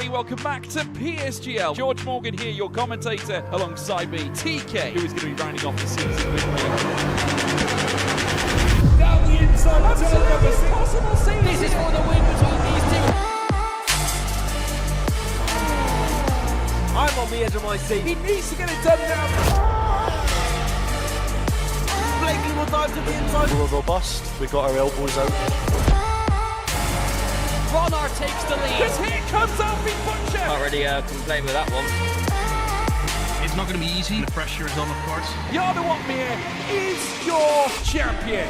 everybody, welcome back to PSGL. George Morgan here, your commentator, alongside me, TK, who is going to be rounding off the season with me. Down the inside, absolutely impossible season. This is for the win between these two. I'm on the edge of my seat. He needs to get it done now. Blakely will dive to the inside. We're robust, we got our elbows out. Ronard takes the lead. Because here comes Alfie Butcher. Can't really complain with that one. It's not going to be easy. The pressure is on, of course. Jarno Watmere is your champion.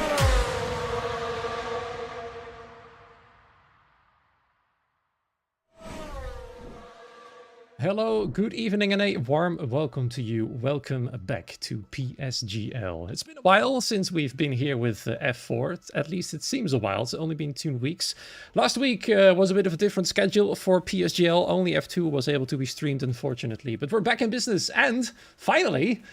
Hello, good evening and a warm welcome to you. Welcome back to PSGL. It's been a while since we've been here with F4. At least it seems a while. It's only been 2 weeks. Last week was a bit of a different schedule for PSGL. Only F2 was able to be streamed, unfortunately. But we're back in business. And finally,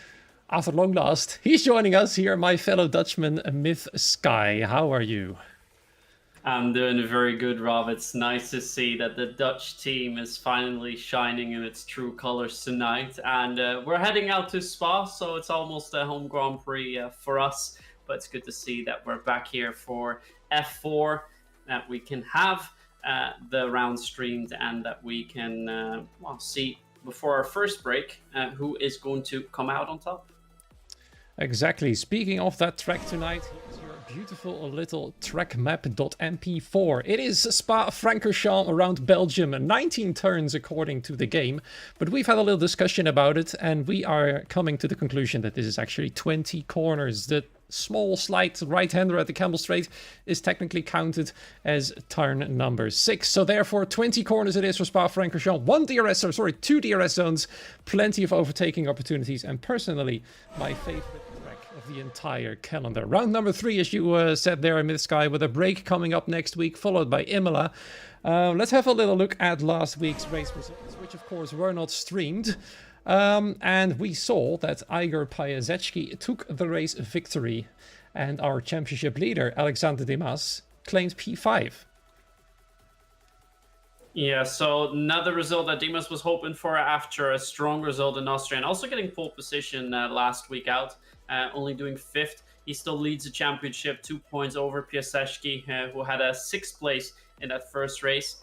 after long last, he's joining us here, my fellow Dutchman, Myth Sky. How are you? I'm doing very good, Rob. It's nice to see that the Dutch team is finally shining in its true colors tonight. And we're heading out to Spa, so it's almost a home Grand Prix for us. But it's good to see that we're back here for F4, that we can have the round streamed and that we can see before our first break who is going to come out on top. Exactly. Speaking of that track tonight, here's your beautiful little track map.mp4. It is Spa-Francorchamps around Belgium, 19 turns according to the game. But we've had a little discussion about it, and we are coming to the conclusion that this is actually 20 corners. The small slight right-hander at the Campbell Straight is technically counted as turn number 6. So therefore, 20 corners it is for Spa-Francorchamps. 2 DRS zones, plenty of overtaking opportunities, and personally, my favorite of the entire calendar. Round number 3, as you said there in Mid-Sky, with a break coming up next week, followed by Imola. Let's have a little look at last week's race results, which of course were not streamed. And we saw that Igor Piasecki took the race victory, and our championship leader, Alexander Demas, claimed P5. Yeah, so another result that Demas was hoping for after a strong result in Austria, and also getting pole position last week out, only doing 5th. He still leads the championship, 2 points over Piasecki, who had a 6th place in that first race.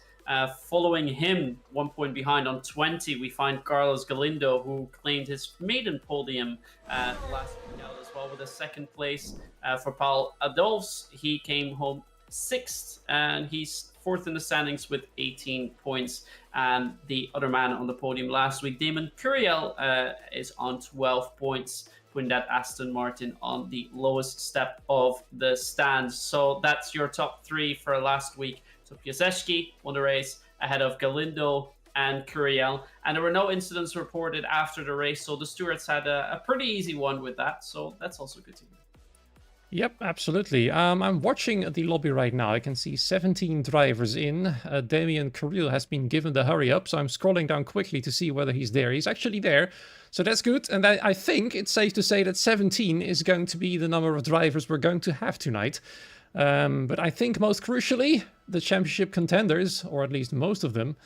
Following him, 1 point behind on 20, we find Carlos Galindo, who claimed his maiden podium last week out as well with a 2nd place. For Paul Adolphs, he came home 6th, and he's 4th in the standings with 18 points. And the other man on the podium last week, Damon Curiel, is on 12 points, putting that Aston Martin on the lowest step of the stands. So that's your top 3 for last week. So Piasecki won the race ahead of Galindo and Curiel. And there were no incidents reported after the race, so the stewards had a pretty easy one with that. So that's also good to hear. Yep, absolutely. I'm watching the lobby right now. I can see 17 drivers in. Damien Carril has been given the hurry up, so I'm scrolling down quickly to see whether he's there. He's actually there, so that's good. And I think it's safe to say that 17 is going to be the number of drivers we're going to have tonight. But I think most crucially, the championship contenders, or at least most of them,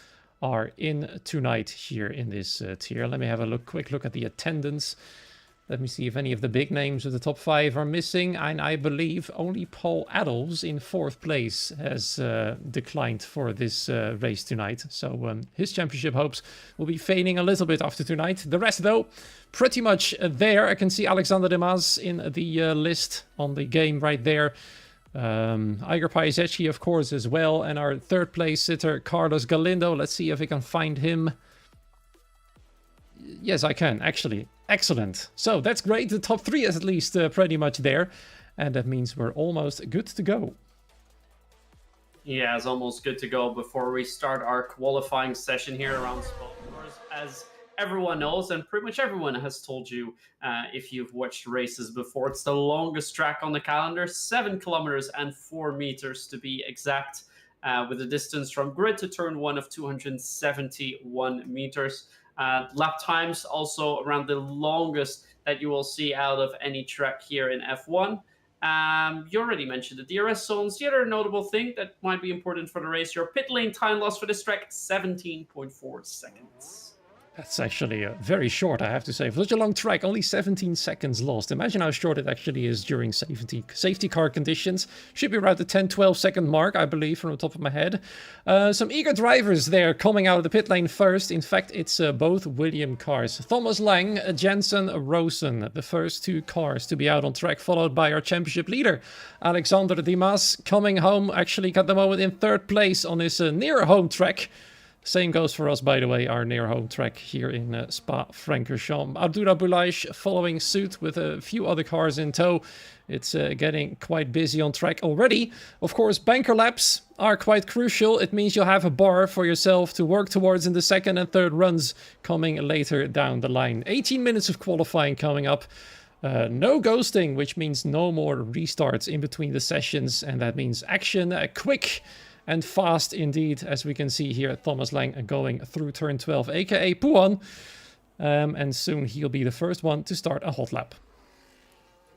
are in tonight here in this tier. Let me have a quick look at the attendance. Let me see if any of the big names of the top 5 are missing. And I believe only Paul Adolphs in 4th place has declined for this race tonight. So his championship hopes will be fading a little bit after tonight. The rest, though, pretty much there. I can see Alexander Demas in the list on the game right there. Igor Piasecki, of course, as well. And our 3rd place sitter, Carlos Galindo. Let's see if we can find him. Yes, I can, actually. Excellent. So that's great. The top 3 is at least pretty much there. And that means we're almost good to go. Yeah, it's almost good to go before we start our qualifying session here around Spa. Of course, as everyone knows, and pretty much everyone has told you if you've watched races before, it's the longest track on the calendar, 7 kilometers and 4 meters to be exact, with a distance from grid to turn 1 of 271 meters. Lap times also around the longest that you will see out of any track here in F1. You already mentioned the DRS zones. The other notable thing that might be important for the race, your pit lane time loss for this track, 17.4 seconds. That's actually very short, I have to say. For such a long track, only 17 seconds lost. Imagine how short it actually is during safety car conditions. Should be around the 10-12 second mark, I believe, from the top of my head. Some eager drivers there coming out of the pit lane first. In fact, it's both William cars. Thomas Lang, Jensen Rosen, the first 2 cars to be out on track, followed by our championship leader, Alexander Dimas, coming home, actually at the moment in 3rd place on his near home track. Same goes for us, by the way, our near home track here in Spa-Francorchamps. Abdullah following suit with a few other cars in tow. It's getting quite busy on track already. Of course, banker laps are quite crucial. It means you'll have a bar for yourself to work towards in the 2nd and 3rd runs coming later down the line. 18 minutes of qualifying coming up. No ghosting, which means no more restarts in between the sessions. And that means action quick and fast indeed, as we can see here, Thomas Lang going through turn 12, aka Puan. And soon he'll be the first one to start a hot lap.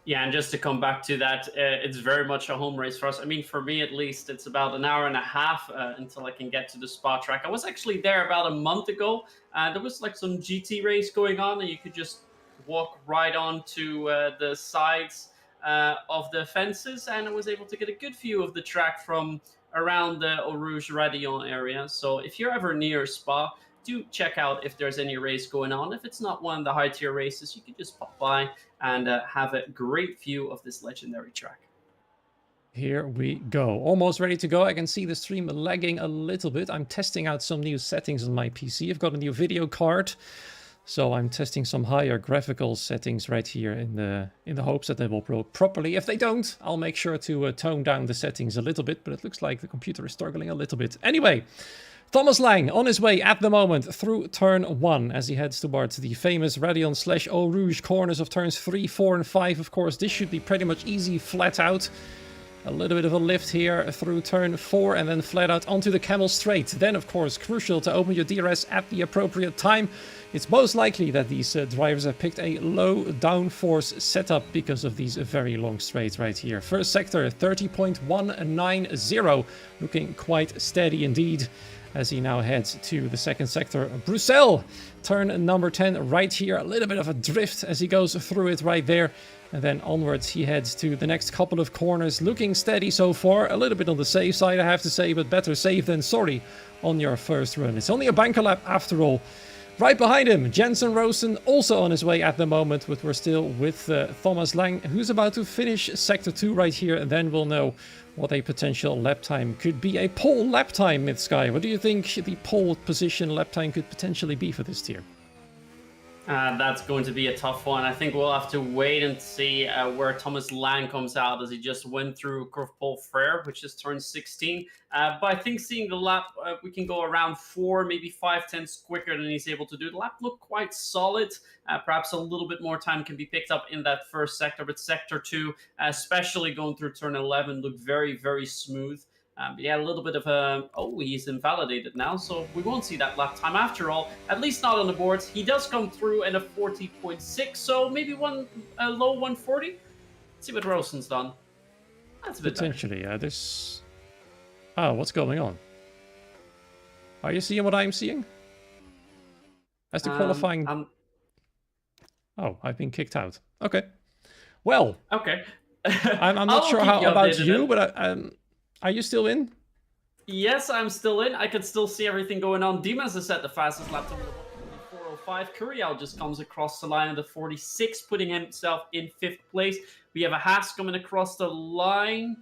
Yeah, and just to come back to that, it's very much a home race for us. I mean, for me at least, it's about an hour and a half until I can get to the Spa track. I was actually there about a month ago. There was like some GT race going on, and you could just walk right on to the sides of the fences, and I was able to get a good view of the track from around the Eau Rouge Radillon area. So if you're ever near Spa, do check out if there's any race going on. If it's not one of the high tier races, you can just pop by and have a great view of this legendary track. Here we go. Almost ready to go. I can see the stream lagging a little bit. I'm testing out some new settings on my PC. I've got a new video card, so I'm testing some higher graphical settings right here in the hopes that they will go properly. If they don't, I'll make sure to tone down the settings a little bit, but it looks like the computer is struggling a little bit. Anyway, Thomas Lang on his way at the moment through turn 1 as he heads towards the famous Radillon/Eau Rouge corners of turns 3, 4 and 5. Of course, this should be pretty much easy flat out. A little bit of a lift here through turn 4 and then flat out onto the Camel Straight. Then, of course, crucial to open your DRS at the appropriate time. It's most likely that these drivers have picked a low downforce setup because of these very long straights right here. First sector, 30.190, looking quite steady indeed as he now heads to the 2nd sector. Bruxelles, turn number 10 right here. A little bit of a drift as he goes through it right there. And then onwards he heads to the next couple of corners, looking steady so far. A little bit on the safe side, I have to say, but better safe than sorry on your first run. It's only a banker lap after all. Right behind him, Jensen Rosen, also on his way at the moment, but we're still with Thomas Lang, who's about to finish Sector 2 right here, and then we'll know what a potential lap time could be. A pole lap time, Mid-Sky. What do you think the pole position lap time could potentially be for this tier? That's going to be a tough one. I think we'll have to wait and see where Thomas Lang comes out, as he just went through Curve Pole Frere, which is turn 16. But I think seeing the lap, we can go around 4, maybe 5/10 quicker than he's able to do. The lap looked quite solid. Perhaps a little bit more time can be picked up in that first sector, but sector 2, especially going through turn 11, looked very, very smooth. But yeah, a little bit of a... Oh, he's invalidated now, so we won't see that lap time after all. At least not on the boards. He does come through in a 40.6, so maybe a low 140. Let's see what Rosen's done. That's a bit potentially, yeah. This... Oh, what's going on? Are you seeing what I'm seeing? As the qualifying... Oh, I've been kicked out. Okay. Well... Okay. I'm not sure how about you, but are you still in? Yes, I'm still in. I can still see everything going on. Dimas has set the fastest lap time with a 4:05. Kuriel just comes across the line at the 46, putting himself in 5th place. We have a Haas coming across the line.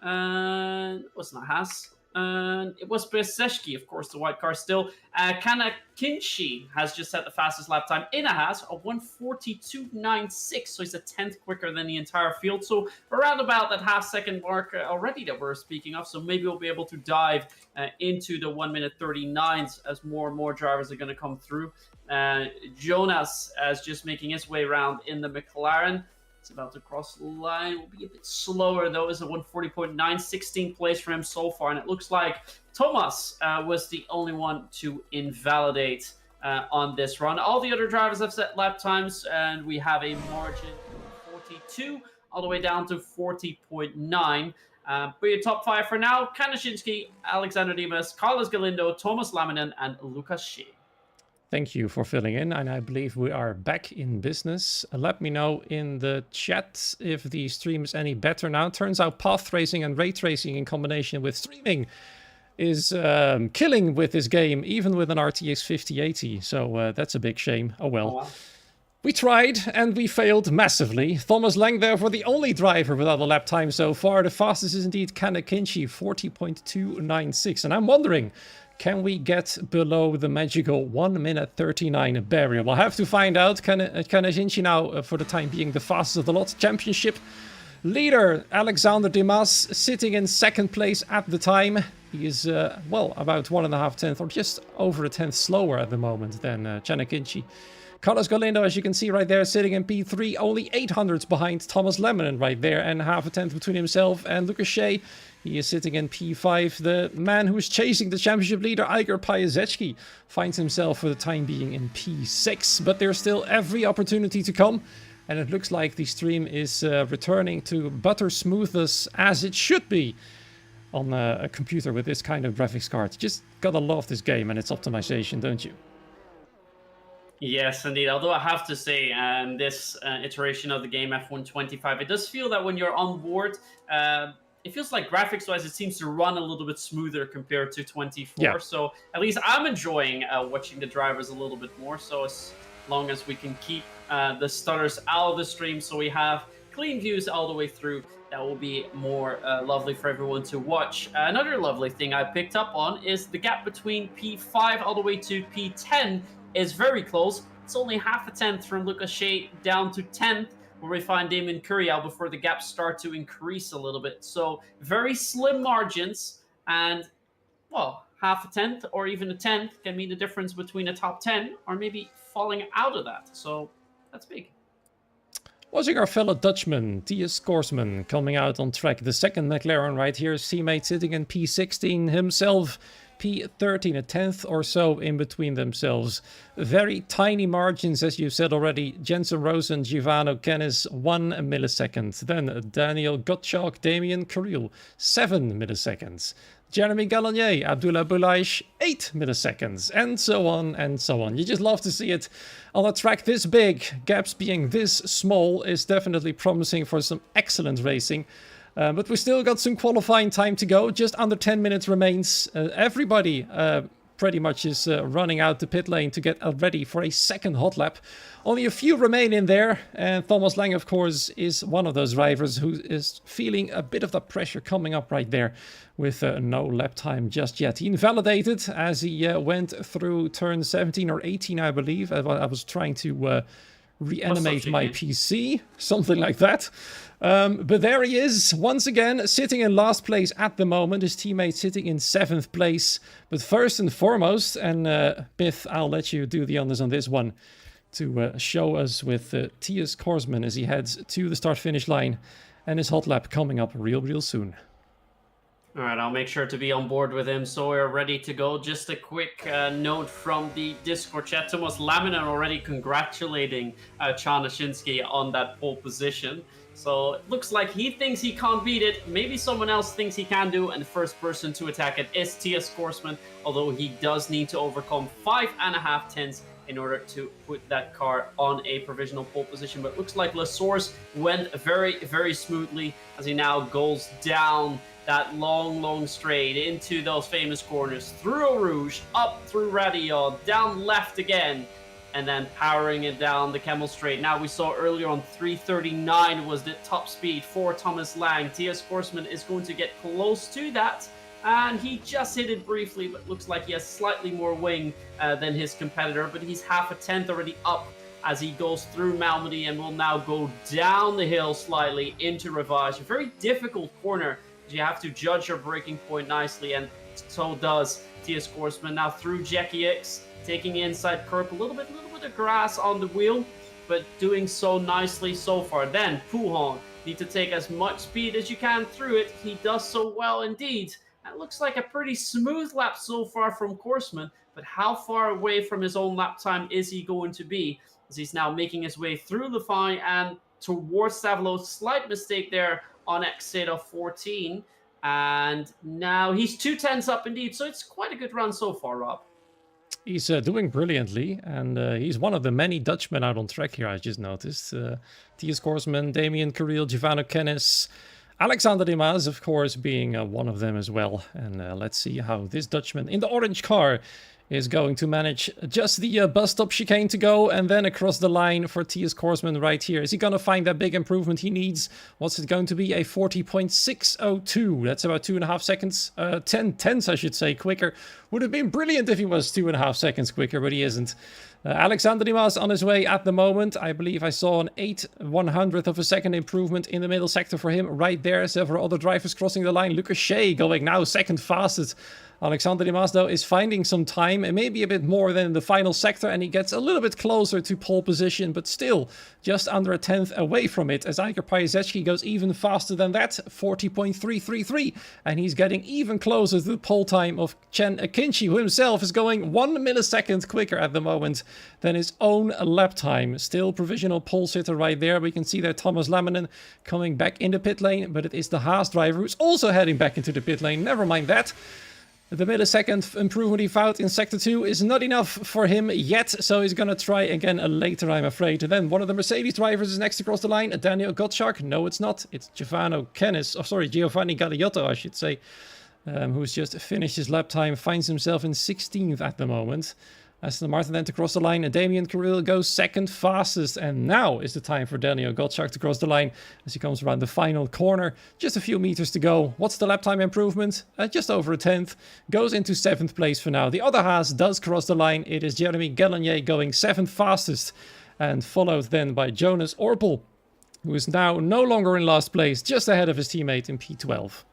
It wasn't a Haas. It was Beseshki, of course, the white car still. Kana Kinshi has just set the fastest lap time in a Haas of 1:42.96, so he's a 10th quicker than the entire field. So around about that half-second mark already that we're speaking of, so maybe we'll be able to dive into the 1:39s as more and more drivers are going to come through. Jonas is just making his way around in the McLaren. It's about to cross the line. Will be a bit slower though. It's a 1:40.9, 16th place for him so far, and it looks like Thomas was the only one to invalidate on this run. All the other drivers have set lap times, and we have a margin of 42 all the way down to 40.9. But your top 5 for now: Kanashinsky, Alexander Dimas, Carlos Galindo, Thomas Laminen, and Lucas Shea. Thank you for filling in, and I believe we are back in business. Let me know in the chat if the stream is any better now. Turns out path tracing and ray tracing in combination with streaming is killing with this game, even with an RTX 5080. So that's a big shame. Oh well. Oh, wow. We tried, and we failed massively. Thomas Lang, therefore, the only driver without a lap time so far. The fastest is indeed Kanakinchi, 40.296. And I'm wondering, can we get below the magical 1 minute 39 barrier? We'll have to find out. Kanakinchi now, for the time being, the fastest of the lot. Championship leader, Alexander Dimas, sitting in second place at the time. He is, well, about 1.5 tenths, or just over a tenth slower at the moment than Kanakinchi. Carlos Galindo, as you can see right there, sitting in P3, only 800s behind Thomas Lemon right there, and half a tenth between himself and Lucas Shea. He is sitting in P5. The man who is chasing the championship leader, Igor Pajazecki, finds himself for the time being in P6. But there's still every opportunity to come, and it looks like the stream is returning to butter smoothness as it should be on a computer with this kind of graphics card. Just gotta love this game and its optimization, don't you? Yes, indeed. Although I have to say, this iteration of the game, F125, it does feel that when you're on board, it feels like graphics-wise, it seems to run a little bit smoother compared to 24. Yeah. So at least I'm enjoying watching the drivers a little bit more. So as long as we can keep the stutters out of the stream, so we have clean views all the way through, that will be more lovely for everyone to watch. Another lovely thing I picked up on is the gap between P5 all the way to P10 is very close. It's only half a tenth from Lucas Shea down to 10th, where we find Damon Curiel before the gaps start to increase a little bit. So very slim margins, and well, half a tenth or even a tenth can mean the difference between a top 10 or maybe falling out of that. So that's big. Watching our fellow Dutchman, Thies Korsman, coming out on track. The second McLaren right here, his teammate sitting in P16 himself. P13, a tenth or so in between themselves. Very tiny margins, as you said already. Jensen Rosen, Giovanni Kennis, 1 millisecond. Then Daniel Gottschalk, Damien Carril, 7 milliseconds. Jeremy Gallagher, Abdullah Boulaish, 8 milliseconds, and so on and so on. You just love to see it on a track this big. Gaps being this small is definitely promising for some excellent racing. But we still got some qualifying time to go. Just under 10 minutes remains. Everybody pretty much is running out the pit lane to get ready for a second hot lap. Only a few remain in there. And Thomas Lang, of course, is one of those drivers who is feeling a bit of the pressure coming up right there with no lap time just yet. He invalidated as he went through turn 17 or 18, I believe. I was trying to reanimate my PC, something like that. But there he is, once again, sitting in last place at the moment. His teammate sitting in 7th place. But first and foremost, and Biff, I'll let you do the honors on this one, to show us with Thies Korsman as he heads to the start-finish line. And his hot lap coming up real soon. All right, I'll make sure to be on board with him, so we're ready to go. Just a quick note from the Discord chat. Thomas Laminen already congratulating Chanashinsky on that pole position. So it looks like he thinks he can't beat it. Maybe someone else thinks he can do, and the first person to attack it is Thies Korsman, although he does need to overcome 5.5 tenths in order to put that car on a provisional pole position. But it looks like Le Source went very smoothly as he now goes down that long straight into those famous corners, through Eau Rouge, up through Radio, down left again, and then powering it down the Camel Straight. Now we saw earlier on 339 was the top speed for Thomas Lang. Thies Korsman is going to get close to that, and he just hit it briefly, but looks like he has slightly more wing than his competitor, but he's half a tenth already up as he goes through Malmedy and will now go down the hill slightly into Rivage. A very difficult corner. You have to judge your braking point nicely, and so does Thies Korsman. Now through Jackie X, taking the inside curb, a little bit of grass on the wheel, but doing so nicely so far. Then Pouhon, need to take as much speed as you can through it. He does so well indeed. That looks like a pretty smooth lap so far from Korsman, but how far away from his own lap time is he going to be, as he's now making his way through Lefay and towards Stavlo. Slight mistake there on exit of 14. And now he's 2 tenths up indeed. So it's quite a good run so far, Rob. He's doing brilliantly, and he's one of the many Dutchmen out on track here, I just noticed. Thies Korsman, Damien Carril, Giovanni Kennis, Alexander Dimas, of course, being one of them as well. And let's see how this Dutchman in the orange car is going to manage just the bus stop chicane to go, and then across the line for Thies Korsman right here. Is he going to find that big improvement he needs? What's it going to be? A 40.602. That's about 2.5 seconds, 10 tenths, I should say, quicker. Would have been brilliant if he was 2.5 seconds quicker, but he isn't. Alexander Dimas on his way at the moment. I believe I saw an 8/100th of a second improvement in the middle sector for him right there. Several other drivers crossing the line. Lucas Shea going now second fastest. Alexander Dimas, though, is finding some time, and maybe a bit more than in the final sector, and he gets a little bit closer to pole position, but still just under a tenth away from it, as Iker Pajezecki goes even faster than that, 40.333, and he's getting even closer to the pole time of Chen Akinci, who himself is going 1 millisecond quicker at the moment than his own lap time. Still provisional pole sitter right there. We can see there Thomas Lamminen coming back in the pit lane, but it is the Haas driver who's also heading back into the pit lane. Never mind that. The millisecond improvement he found in Sector 2 is not enough for him yet, so he's going to try again later, I'm afraid. And then one of the Mercedes drivers is next across the line, Daniel Gottschalk. No, it's not. It's Giovanni Galiotto, I should say, who's just finished his lap time, finds himself in 16th at the moment. Aston Martin then to cross the line, and Damien Carril goes second fastest. And now is the time for Daniel Gottschalk to cross the line as he comes around the final corner. Just a few meters to go. What's the lap time improvement? Just over a tenth. Goes into 7th place for now. The other Haas does cross the line. It is Jeremy Gallagher going 7th fastest, and followed then by Jonas Orpel, who is now no longer in last place, just ahead of his teammate in P12.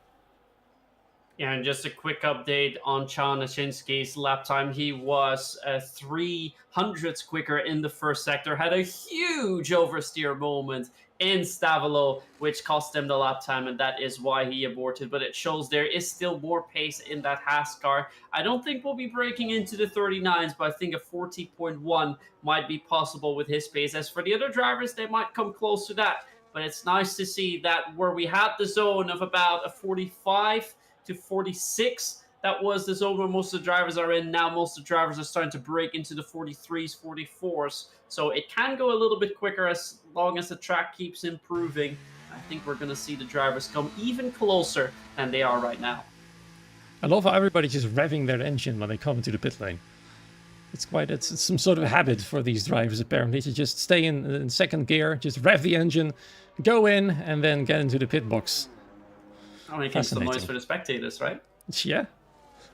Yeah, and just a quick update on Chan Achinsky's lap time. He was 300ths quicker in the first sector, had a huge oversteer moment in Stavolo, which cost him the lap time, and that is why he aborted. But it shows there is still more pace in that Haas car. I don't think we'll be breaking into the 39s, but I think a 40.1 might be possible with his pace. As for the other drivers, they might come close to that. But it's nice to see that where we had the zone of about a 45 to 46, that was the zone where most of the drivers are in. Now most of the drivers are starting to break into the 43s, 44s. So it can go a little bit quicker as long as the track keeps improving. I think we're going to see the drivers come even closer than they are right now. I love how everybody's just revving their engine when they come into the pit lane. It's some sort of habit for these drivers, apparently, to just stay in second gear, just rev the engine, go in, and then get into the pit box. I mean, it makes the noise for the spectators, right? Yeah,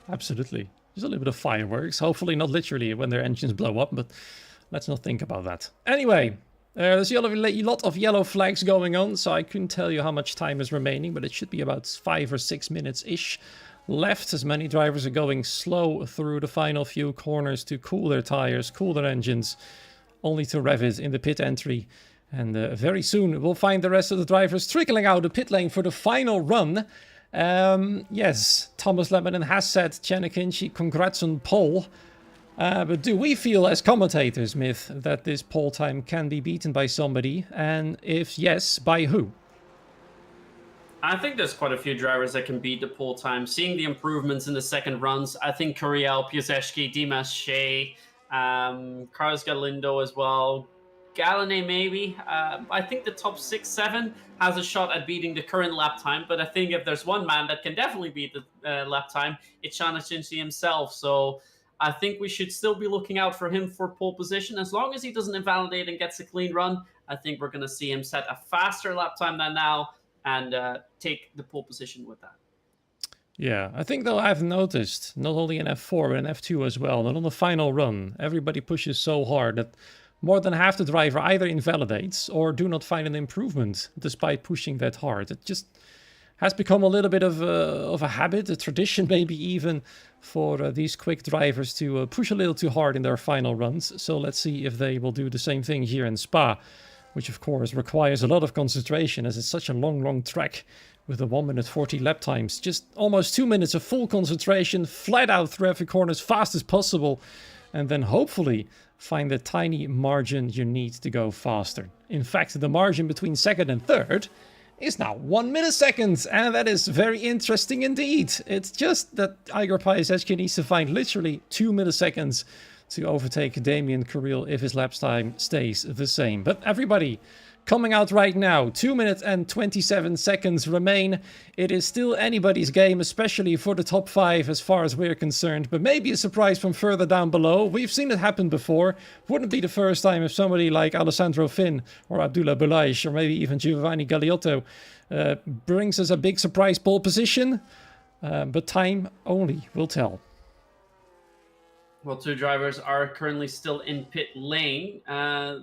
absolutely. There's a little bit of fireworks. Hopefully not literally when their engines blow up, but let's not think about that. Anyway, there's a lot of yellow flags going on, so I couldn't tell you how much time is remaining, but it should be about 5 or 6 minutes-ish left, as many drivers are going slow through the final few corners to cool their tires, cool their engines, only to rev it in the pit entry. And very soon we'll find the rest of the drivers trickling out the pit lane for the final run. Yes, Thomas Lamminen has said, Chen Akinci, congrats on pole. But do we feel as commentators, Myth, that this pole time can be beaten by somebody? And if yes, by who? I think there's quite a few drivers that can beat the pole time. Seeing the improvements in the second runs, I think Carril, Pajezecki, Dimas, Shea, Carlos Galindo as well. Gallagher maybe. I think the top 6, 7 has a shot at beating the current lap time, but I think if there's one man that can definitely beat the lap time, it's Chan Achinsky himself. So I think we should still be looking out for him for pole position. As long as he doesn't invalidate and gets a clean run, I think we're going to see him set a faster lap time than now and take the pole position with that. Yeah, I think though I've noticed, not only in F4 but in F2 as well, that on the final run, everybody pushes so hard that more than half the driver either invalidates or do not find an improvement despite pushing that hard. It just has become a little bit of a habit, a tradition maybe even, for these quick drivers to push a little too hard in their final runs. So let's see if they will do the same thing here in Spa, which of course requires a lot of concentration as it's such a long track with the 1 minute 40 lap times. Just almost 2 minutes of full concentration, flat out through every corner as fast as possible. and then hopefully find the tiny margin you need to go faster. In fact, the margin between second and third is now 1 millisecond, and that is very interesting indeed. It's just that Igor PSGL needs to find literally 2 milliseconds to overtake Damien Carril if his lap time stays the same. But everybody coming out right now, 2 minutes and 27 seconds remain. It is still anybody's game, especially for the top 5 as far as we're concerned, but maybe a surprise from further down below. We've seen it happen before. Wouldn't be the first time if somebody like Alessandro Finn or Abdullah Boulaish or maybe even Giovanni Galeotto brings us a big surprise pole position, but time only will tell. Well, 2 drivers are currently still in pit lane.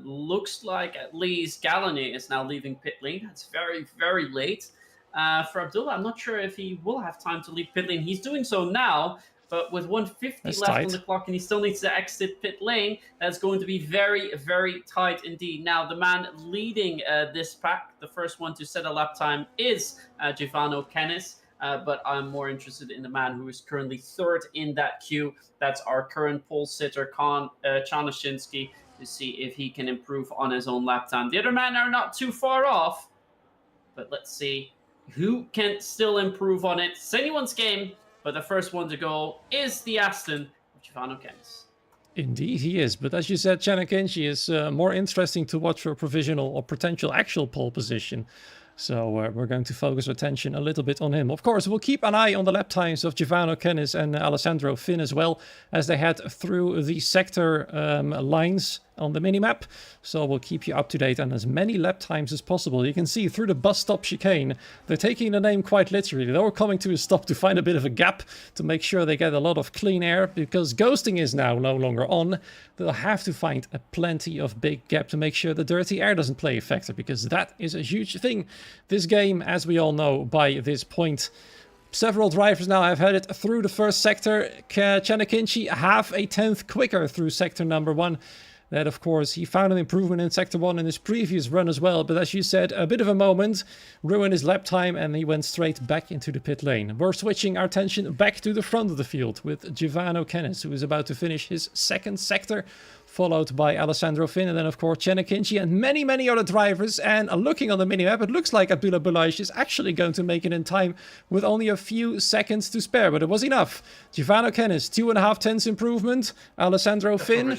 Looks like at least Gallané is now leaving pit lane. That's very, very late. For Abdullah, I'm not sure if he will have time to leave pit lane. He's doing so now, but with 150 That's left tight on the clock and he still needs to exit pit lane, that's going to be very, very tight indeed. Now, the man leading this pack, the first one to set a lap time, is Giovanni Kennis. But I'm more interested in the man who is currently third in that queue. That's our current pole sitter, Chanashinsky, to see if he can improve on his own lap time. The other men are not too far off, but let's see who can still improve on it. It's anyone's game, but the first one to go is the Aston of Giovanni Kennis. Indeed he is, but as you said, Chanashinsky is more interesting to watch for a provisional or potential actual pole position. So we're going to focus our attention a little bit on him. Of course, we'll keep an eye on the lap times of Giovanni Kennis and Alessandro Finn as well as they head through the sector lines on the minimap. So we'll keep you up to date on as many lap times as possible. You can see through the bus stop chicane, they're taking the name quite literally. They were coming to a stop to find a bit of a gap to make sure they get a lot of clean air, because ghosting is now no longer on. They'll have to find a plenty of big gap to make sure the dirty air doesn't play a factor, because that is a huge thing. This game, as we all know by this point, several drivers now have headed through the first sector. Chanashinsky half a tenth quicker through sector number 1. That, of course, he found an improvement in Sector 1 in his previous run as well. But as you said, a bit of a moment, ruined his lap time, and he went straight back into the pit lane. We're switching our attention back to the front of the field with Giovanni Kennis, who is about to finish his second sector, followed by Alessandro Finn, and then, of course, Chanashinsky and many, many other drivers. And looking on the minimap, it looks like Abdullah Boulaish is actually going to make it in time with only a few seconds to spare, but it was enough. Giovanni Kennis, 2.5 tenths improvement. Alessandro Finn,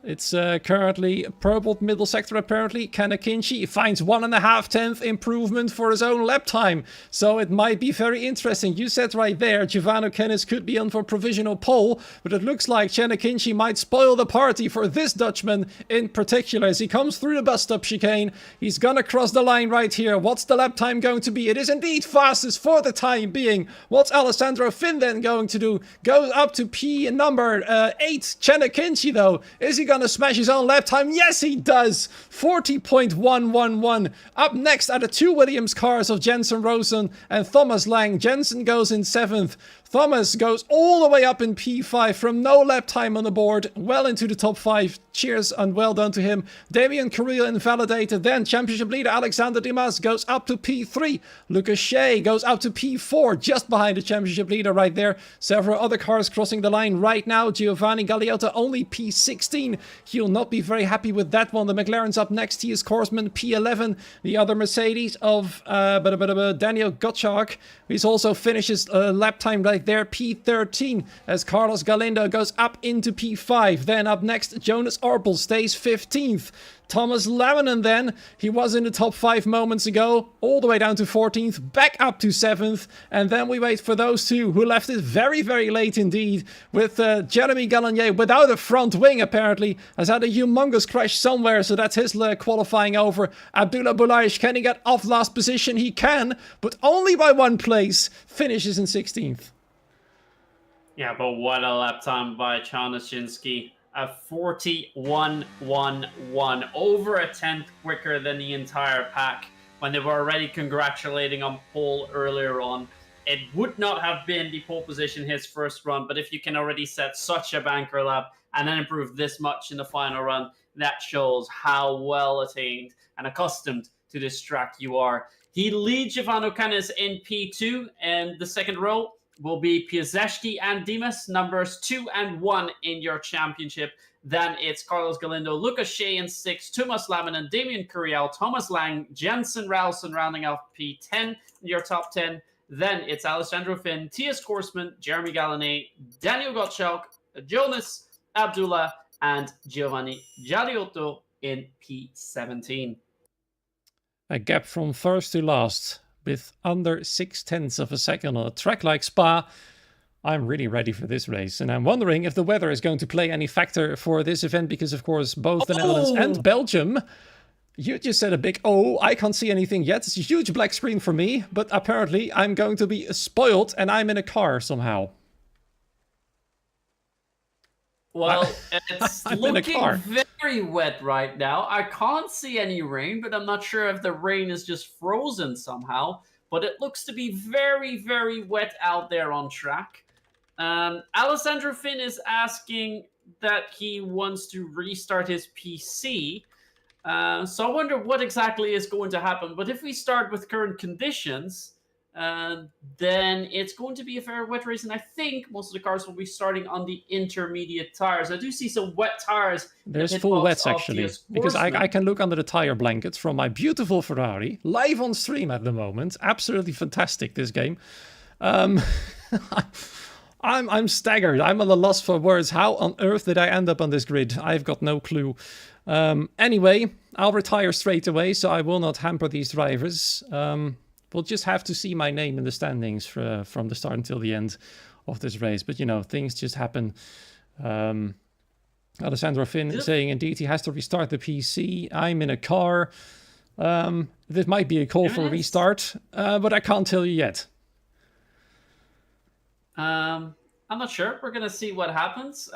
it's currently purpled middle sector apparently. Chanashinsky finds 1.5 tenth improvement for his own lap time. So it might be very interesting. You said right there, Giovanni Kennis could be on for provisional pole, but it looks like Chanashinsky might spoil the party for this Dutchman in particular as he comes through the bus stop chicane. He's gonna cross the line right here. What's the lap time going to be? It is indeed fastest for the time being. What's Alessandro Finn then going to do? Goes up to P number 8. Chanashinsky though, is he gonna smash his own lap time? Yes, he does. 40.111. Up next are the 2 Williams cars of Jensen Rosen and Thomas Lang. Jensen goes in 7th. Thomas goes all the way up in P5 from no lap time on the board, well into the top 5. Cheers and well done to him. Damien Carril invalidated. Then championship leader Alexander Dimas goes up to P3. Lucas Shea goes up to P4, just behind the championship leader right there. Several other cars crossing the line right now. Giovanni Galeotto only P16. He'll not be very happy with that one. The McLaren's up next. He is Korsman P11. The other Mercedes of Daniel Gottschalk. He's also finishes lap time right there, P13, as Carlos Galindo goes up into P5. Then up next, Jonas Orpel stays 15th. Thomas Laminen then, he was in the top 5 moments ago, all the way down to 14th, back up to 7th, and then we wait for those two who left it very, very late indeed, with Jeremy Gallagher without a front wing apparently, has had a humongous crash somewhere, so that's his qualifying over. Abdullah Boulaish, can he get off last position? He can, but only by 1 place, finishes in 16th. Yeah, but what a lap time by Chanashinsky. A 41.11, over a tenth quicker than the entire pack when they were already congratulating on pole earlier on. It would not have been the pole position his first run, but if you can already set such a banker lap and then improve this much in the final run, that shows how well attained and accustomed to this track you are. He leads Giovanni Kennis in P2 and the second row. will be Piasecki and Dimas, numbers 2 and 1 in your championship. Then it's Carlos Galindo, Lucas Shea in 6, Thomas Laminen, Damien Curiel, Thomas Lang, Jensen Ralston rounding out P10 in your top 10. Then it's Alessandro Finn, Tias Korsman, Jeremy Galanet, Daniel Gottschalk, Jonas Abdullah, and Giovanni Giadiotto in P17. A gap from first to last with under 0.6 of a second on a track like Spa. I'm really ready for this race, and I'm wondering if the weather is going to play any factor for this event, because of course both the Netherlands and Belgium. You just said a big oh, I can't see anything yet. It's a huge black screen for me, but apparently I'm going to be spoiled and I'm in a car somehow. Well, it's I'm in a looking car. very wet right now. I can't see any rain, but I'm not sure if the rain is just frozen somehow. But it looks to be very, very wet out there on track. Alessandro Finn is asking that he wants to restart his PC. So I wonder what exactly is going to happen. But if we start with current conditions, then it's going to be a very wet race. And I think most of the cars will be starting on the intermediate tires. I do see some wet tires. There's full wets actually, because I can look under the tire blankets from my beautiful Ferrari, live on stream at the moment. Absolutely fantastic, this game. I'm staggered. I'm at a loss for words. How on earth did I end up on this grid? I've got no clue. Anyway, I'll retire straight away, so I will not hamper these drivers. We'll just have to see my name in the standings from the start until the end of this race. But, you know, things just happen. Alessandro Finn saying, indeed, he has to restart the PC. I'm in a car. This might be a call for a restart, but I can't tell you yet. I'm not sure. We're going to see what happens.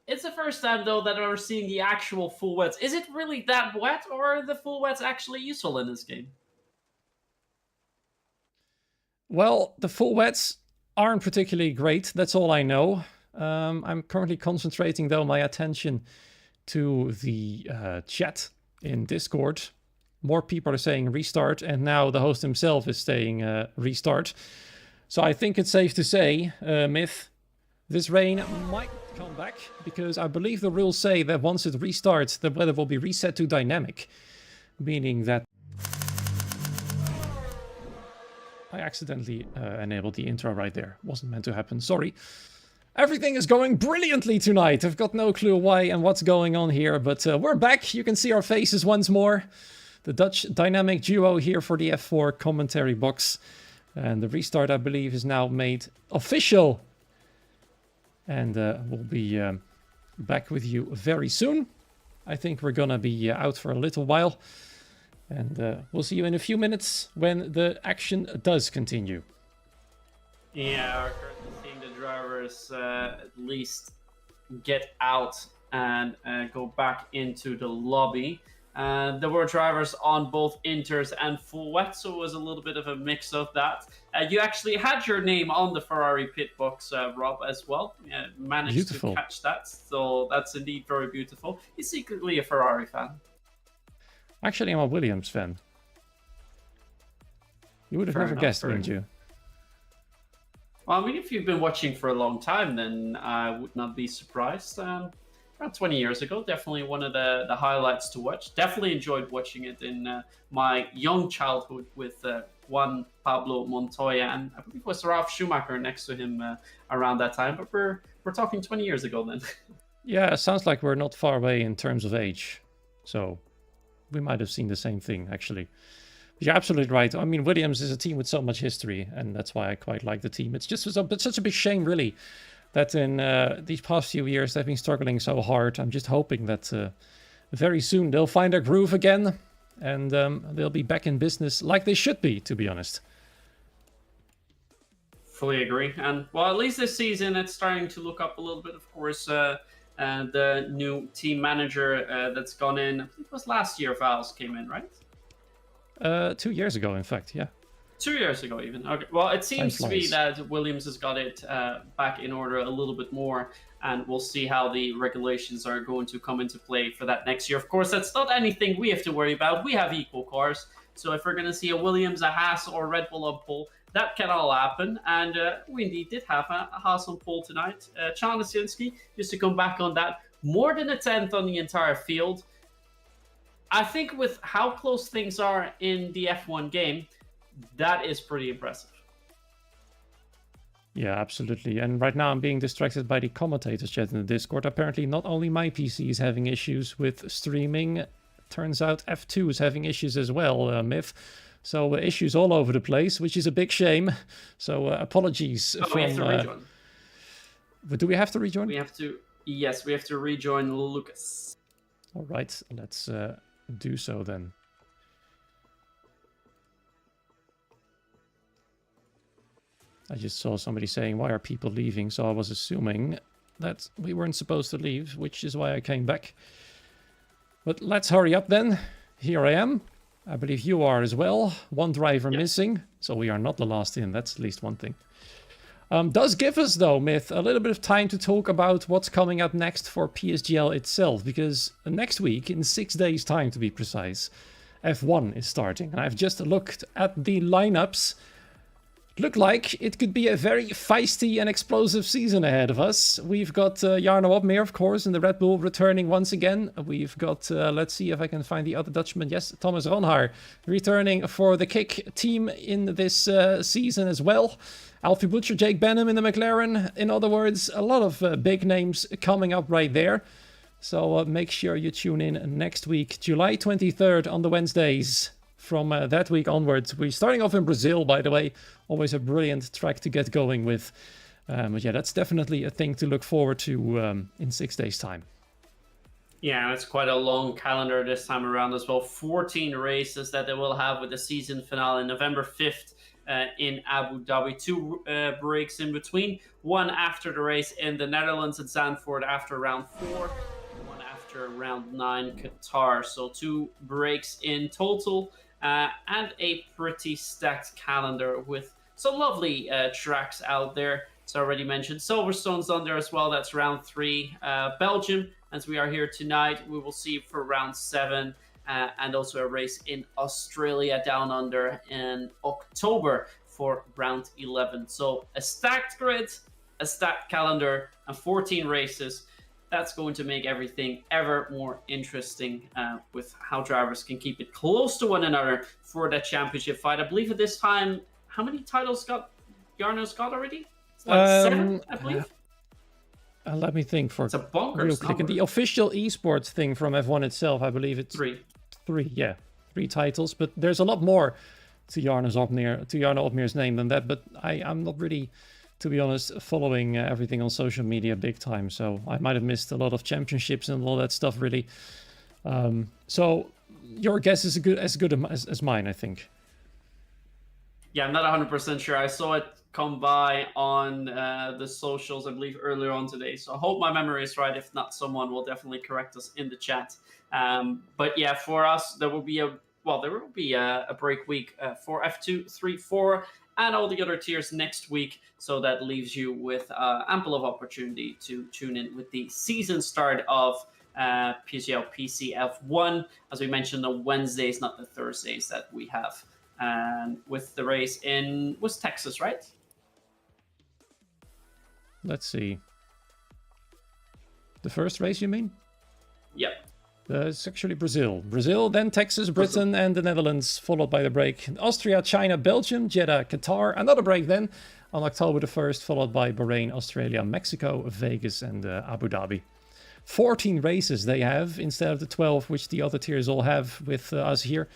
It's the first time, though, that we're seeing the actual full wets. Is it really that wet, or are the full wets actually useful in this game? Well, the full wets aren't particularly great. That's all I know. I'm currently concentrating, though, my attention to the chat in Discord. More people are saying restart, and now the host himself is saying restart. So I think it's safe to say, Myth, this rain might come back, because I believe the rules say that once it restarts, the weather will be reset to dynamic, meaning that I accidentally enabled the intro right there. Wasn't meant to happen, sorry. Everything is going brilliantly tonight. I've got no clue why and what's going on here, but we're back. You can see our faces once more. The Dutch dynamic duo here for the F4 commentary box. And the restart, I believe, is now made official. And we'll be back with you very soon. I think we're gonna be out for a little while. And we'll see you in a few minutes when the action does continue. Yeah, we're currently seeing the drivers at least get out and go back into the lobby. There were drivers on both inters and full wet, so it was a little bit of a mix of that. You actually had your name on the Ferrari pit box, Rob, as well. Managed to catch that, so that's indeed very beautiful. He's secretly a Ferrari fan. Actually, I'm a Williams fan. You would have never guessed, wouldn't you? Well, I mean, if you've been watching for a long time, then I would not be surprised. Around 20 years ago, definitely one of the highlights to watch. Definitely enjoyed watching it in my young childhood with Juan Pablo Montoya, and I believe it was Ralf Schumacher next to him around that time. But we're talking 20 years ago then. Yeah, it sounds like we're not far away in terms of age. So we might have seen the same thing, actually. But you're absolutely right. I mean, Williams is a team with so much history, and that's why I quite like the team. It's just such a big shame, really, that in these past few years they've been struggling so hard. I'm just hoping that very soon they'll find their groove again, and they'll be back in business like they should be, to be honest. Fully agree. And, well, at least this season it's starting to look up a little bit, of course. The new team manager that's gone in, I think it was last year Valls came in, right? 2 years ago, in fact, yeah. 2 years ago, even. Okay. Well, it seems to be that Williams has got it back in order a little bit more, and we'll see how the regulations are going to come into play for that next year. Of course, that's not anything we have to worry about. We have equal cars, so if we're going to see a Williams, a Haas, or Red Bull on pole, that can all happen. And we indeed did have a Haas on pole tonight. Czarnesinski, just to come back on that, more than a 10th on the entire field. I think with how close things are in the F1 game, that is pretty impressive. Yeah, absolutely. And right now I'm being distracted by the commentators chat in the Discord. Apparently not only my PC is having issues with streaming, turns out F2 is having issues as well, Myth. So issues all over the place, which is a big shame. So apologies Oh, we have to rejoin. But do we have to rejoin? We have to, yes, we have to rejoin Lucas. All right, let's do so then. I just saw somebody saying, why are people leaving? So I was assuming that we weren't supposed to leave, which is why I came back. But let's hurry up then. Here I am. I believe you are as well. One driver missing, so we are not the last in. That's at least one thing. Does give us, though, Myth, a little bit of time to talk about what's coming up next for PSGL itself, because next week, in 6 days' time to be precise, F1 is starting. And I've just looked at the lineups. Look like it could be a very feisty and explosive season ahead of us. We've got Jarno Opmeer, of course, in the Red Bull returning once again. We've got, let's see if I can find the other Dutchman. Yes, Thomas Ronhaar returning for the Kick team in this season as well. Alfie Butcher, Jake Benham in the McLaren. In other words, a lot of big names coming up right there. So make sure you tune in next week, July 23rd on the Wednesdays. From that week onwards. We're starting off in Brazil, by the way. Always a brilliant track to get going with. But yeah, that's definitely a thing to look forward to in 6 days' time. Yeah, it's quite a long calendar this time around as well. 14 races that they will have with the season finale November 5th in Abu Dhabi. 2 breaks in between. One after the race in the Netherlands at Zandvoort after round 4. One after round 9 Qatar. So 2 breaks in total. And a pretty stacked calendar with some lovely tracks out there. As I already mentioned, Silverstone's on there as well. That's round 3. Belgium, as we are here tonight, we will see for round 7. And also a race in Australia down under in October for round 11. So a stacked grid, a stacked calendar, and 14 races. That's going to make everything ever more interesting with how drivers can keep it close to one another for that championship fight. I believe at this time, how many titles got Jarno's got already? It's like 7, I believe. Let me think for it's a bonkers real quick. number. And the official esports thing from F1 itself, I believe it's 3. 3, yeah. 3 titles, but there's a lot more to Jarno Opmeer's name than that. But I'm not really, to be honest, following everything on social media big time. So I might have missed a lot of championships and all that stuff, really. So your guess is as good as mine, I think. Yeah, I'm not 100% sure. I saw it come by on the socials, I believe, earlier on today. So I hope my memory is right. If not, someone will definitely correct us in the chat. But yeah, for us, there will be a break week for F2, 3, 4, and all the other tiers next week. So that leaves you with ample of opportunity to tune in with the season start of PSGL PC F1. As we mentioned, the Wednesdays, not the Thursdays that we have. And with the race was Texas, right? Let's see. The first race, you mean? Yep. It's actually Brazil. Brazil, then Texas, Britain, and the Netherlands, followed by the break. Austria, China, Belgium, Jeddah, Qatar. Another break then on October the 1st, followed by Bahrain, Australia, Mexico, Vegas, and Abu Dhabi. 14 races they have instead of the 12, which the other tiers all have with us here.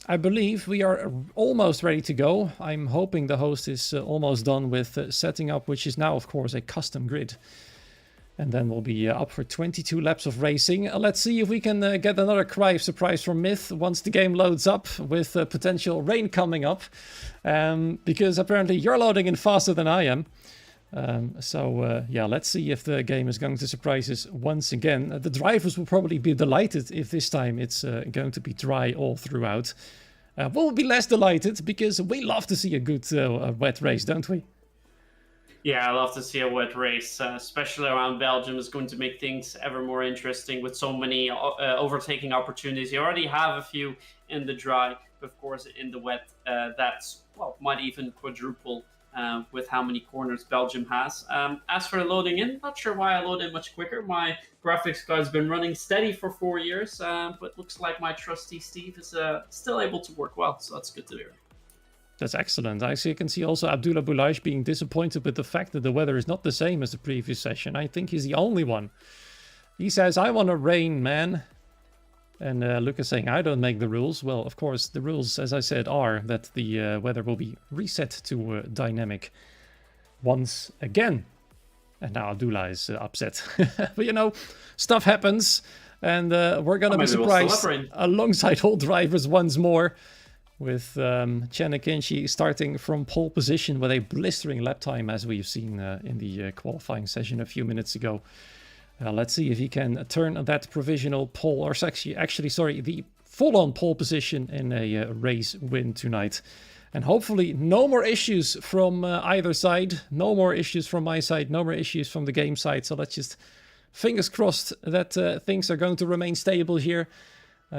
I believe we are almost ready to go. I'm hoping the host is almost done with setting up, which is now, of course, a custom grid. And then we'll be up for 22 laps of racing. Let's see if we can get another cry of surprise from Myth once the game loads up with potential rain coming up. Because apparently you're loading in faster than I am. Yeah, let's see if the game is going to surprise us once again. The drivers will probably be delighted if this time it's going to be dry all throughout. We'll be less delighted because we love to see a good wet race, don't we? Yeah, I love to see a wet race, especially around Belgium. Is going to make things ever more interesting with so many overtaking opportunities. You already have a few in the dry, but of course in the wet, that's well, might even quadruple with how many corners Belgium has. As for loading in, not sure why I load in much quicker. My graphics card's been running steady for 4 years, but looks like my trusty Steve is still able to work well, so that's good to hear. That's excellent. I can see also Abdullah Boulaj being disappointed with the fact that the weather is not the same as the previous session. I think he's the only one. He says, I want to rain, man. And Lucas saying, I don't make the rules. Well, of course, the rules, as I said, are that the weather will be reset to dynamic once again. And now Abdullah is upset. But you know, stuff happens. And we're going to be surprised alongside all drivers once more. With Chen Akinci starting from pole position with a blistering lap time, as we've seen in the qualifying session a few minutes ago. Let's see if he can turn that provisional pole, or actually, sorry, the full-on pole position in a race win tonight. And hopefully no more issues from either side. No more issues from my side. No more issues from the game side. So let's just fingers crossed that things are going to remain stable here.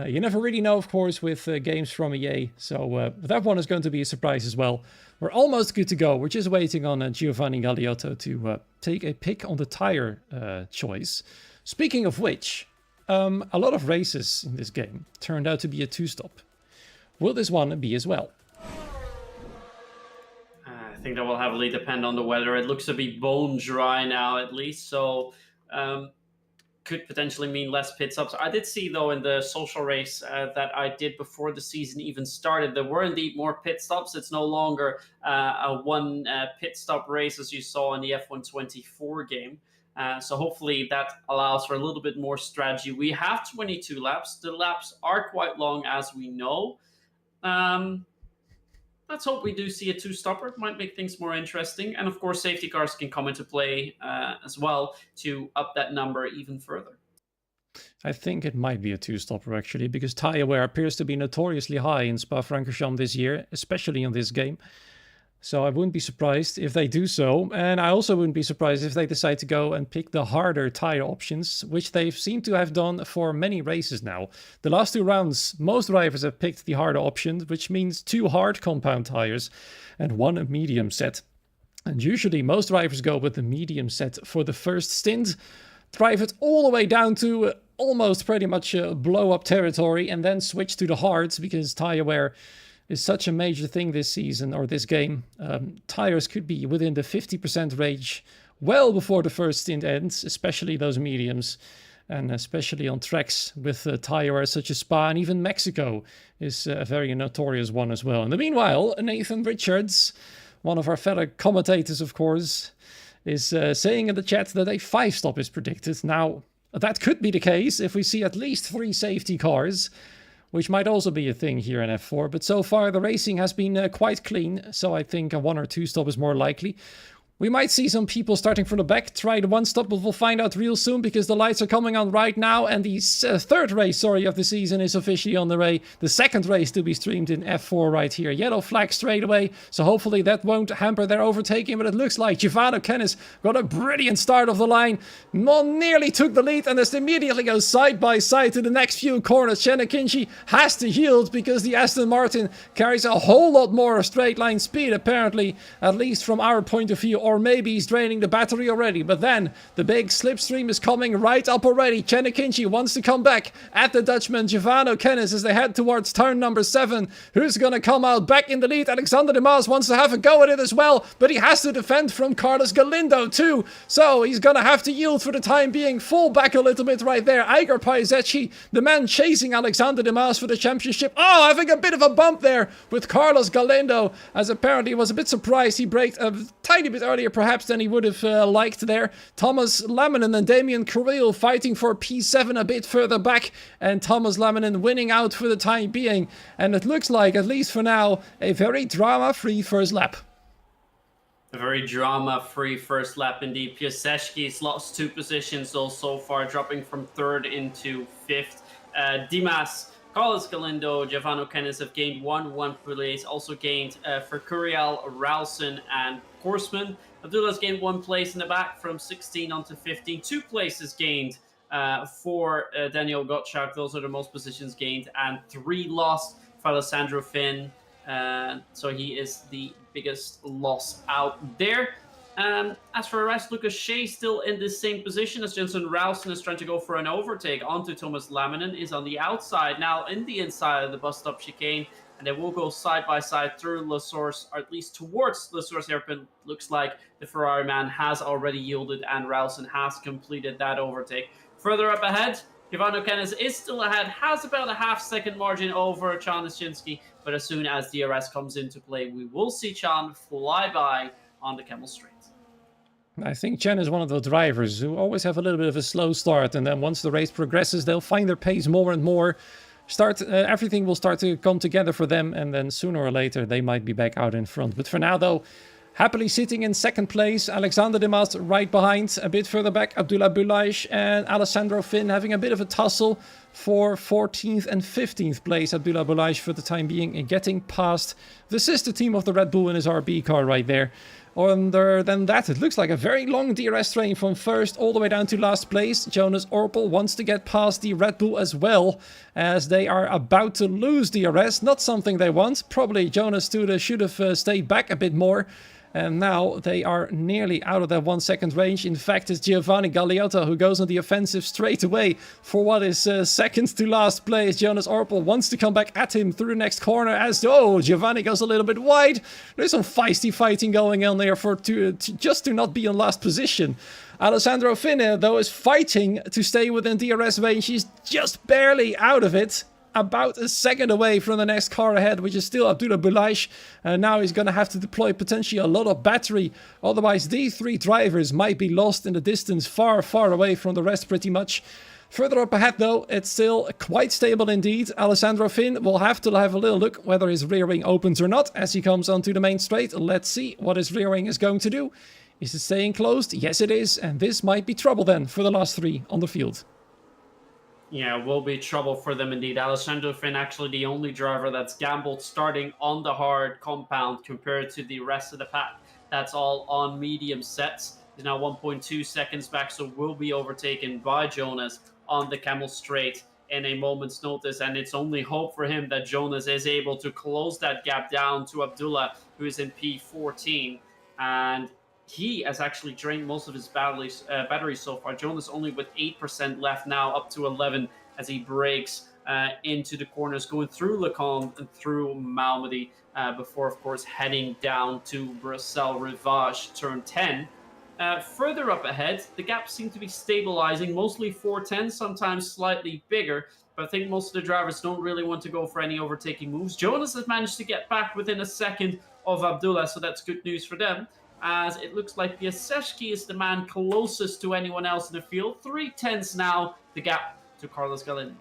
You never really know, of course, with games from EA. So that one is going to be a surprise as well. We're almost good to go. We're just waiting on Giovanni Galeotto to take a pick on the tire choice. Speaking of which, a lot of races in this game turned out to be a two-stop. Will this one be as well? I think that will heavily depend on the weather. It looks to be bone dry now, at least. So could potentially mean less pit stops. I did see, though, in the social race that I did before the season even started, there were indeed more pit stops. It's no longer a one pit stop race as you saw in the F1 24 game. So hopefully that allows for a little bit more strategy. We have 22 laps. The laps are quite long, as we know. Let's hope we do see a two-stopper. It might make things more interesting. And of course, safety cars can come into play as well to up that number even further. I think it might be a two-stopper, actually, because tyre wear appears to be notoriously high in Spa-Francorchamps this year, especially in this game. So I wouldn't be surprised if they do so. And I also wouldn't be surprised if they decide to go and pick the harder tire options, which they've seemed to have done for many races now. The last 2 rounds, most drivers have picked the harder option, which means 2 hard compound tires and 1 medium set. And usually most drivers go with the medium set for the first stint, drive it all the way down to almost pretty much blow up territory, and then switch to the hards, because tire wear is such a major thing this season, or this game. Tires could be within the 50% range well before the first stint ends, especially those mediums, and especially on tracks with tire wear such as Spa, and even Mexico is a very notorious one as well. In the meanwhile, Nathan Richards, one of our fellow commentators, of course, is saying in the chat that a 5-stop is predicted. Now, that could be the case if we see at least 3 safety cars, which might also be a thing here in F4. But so far, the racing has been quite clean, so I think a 1 or 2 stop is more likely. We might see some people starting from the back try the 1-stop, but we'll find out real soon, because the lights are coming on right now, and the third race, of the season is officially on the way. The second race to be streamed in F4 right here. Yellow flag straight away, so hopefully that won't hamper their overtaking, but it looks like Giovanni Kennis got a brilliant start of the line. Nearly took the lead, and just immediately goes side by side to the next few corners. Chen Akinci has to yield because the Aston Martin carries a whole lot more straight line speed, apparently, at least from our point of view. Or maybe he's draining the battery already. But then the big slipstream is coming right up already. Chen Akinci wants to come back at the Dutchman Giovanni Kennis as they head towards turn number 7. Who's going to come out back in the lead? Alexander De Maas wants to have a go at it as well, but he has to defend from Carlos Galindo too. So he's going to have to yield for the time being. Fall back a little bit right there. Igor Paisecki, the man chasing Alexander De Maas for the championship. Oh, having a bit of a bump there with Carlos Galindo, as apparently he was a bit surprised he braked a tiny bit earlier perhaps than he would have liked there. Thomas Laminen and Damien Carril fighting for P7 a bit further back, and Thomas Laminen winning out for the time being. And it looks like, at least for now, a very drama-free first lap. A very drama-free first lap indeed. Piasecki's lost 2 positions so far, dropping from 3rd into 5th. Dimas, Carlos Galindo, Giovanni Kennis have gained 1 place, also gained for Curiel, Ralston, and Horseman. Abdullah's gained 1 place in the back from 16 onto 15. 2 places gained for Daniel Gottschalk. Those are the most positions gained, and 3 lost for Alessandro Finn. So he is the biggest loss out there. As for the rest, Lucas Shea still in the same position as Jensen Rowson is trying to go for an overtake onto Thomas Laminen, is on the outside now in the inside of the bus stop chicane, and they will go side by side through La Source, or at least towards La Source hairpin. Looks like the Ferrari man has already yielded and Rowson has completed that overtake. Further up ahead, Ivano Kennis is still ahead, has about a half-second margin over Chan Nishinsky, but as soon as DRS comes into play, we will see Chan fly by on the Camel Straight. I think Chen is one of the drivers who always have a little bit of a slow start, and then once the race progresses, they'll find their pace more and more. Everything will start to come together for them, and then sooner or later they might be back out in front. But for now, though, happily sitting in second place, Alexander De Maas right behind. A bit further back, Abdullah Boulaish and Alessandro Finn having a bit of a tussle for 14th and 15th place. Abdullah Boulaish for the time being and getting past the sister team of the Red Bull in his RB car right there. Other than that, it looks like a very long DRS train from first all the way down to last place. Jonas Orpel wants to get past the Red Bull as well, as they are about to lose DRS. Not something they want. Probably Jonas should have stayed back a bit more. And now they are nearly out of their 1 second range. In fact, it's Giovanni Gagliotto who goes on the offensive straight away for what is second to last place. Jonas Orpel wants to come back at him through the next corner as Giovanni goes a little bit wide. There's some feisty fighting going on there just to not be in last position. Alessandro Finn, though, is fighting to stay within DRS range. He's just barely out of it. About a second away from the next car ahead, which is still Abdullah Boulaish. Now he's going to have to deploy potentially a lot of battery. Otherwise, these three drivers might be lost in the distance, far, far away from the rest pretty much. Further up ahead, though, it's still quite stable indeed. Alessandro Finn will have to have a little look whether his rear wing opens or not as he comes onto the main straight. Let's see what his rear wing is going to do. Is it staying closed? Yes, it is. And this might be trouble then for the last three on the field. Yeah, will be trouble for them indeed. Alessandro Finn actually the only driver that's gambled starting on the hard compound compared to the rest of the pack. That's all on medium sets. He's now 1.2 seconds back, so will be overtaken by Jonas on the Camel Straight in a moment's notice. And it's only hope for him that Jonas is able to close that gap down to Abdullah, who is in P14. And he has actually drained most of his batteries so far. Jonas only with 8% left now, up to 11 as he breaks into the corners, going through Lecombe and through Malmedy before, of course, heading down to Bruxelles Rivage, turn 10. Further up ahead, the gaps seem to be stabilizing, mostly 410, sometimes slightly bigger, but I think most of the drivers don't really want to go for any overtaking moves. Jonas has managed to get back within a second of Abdullah, so that's good news for them, as it looks like Piasecki is the man closest to anyone else in the field. 3/10 now, the gap to Carlos Galindo.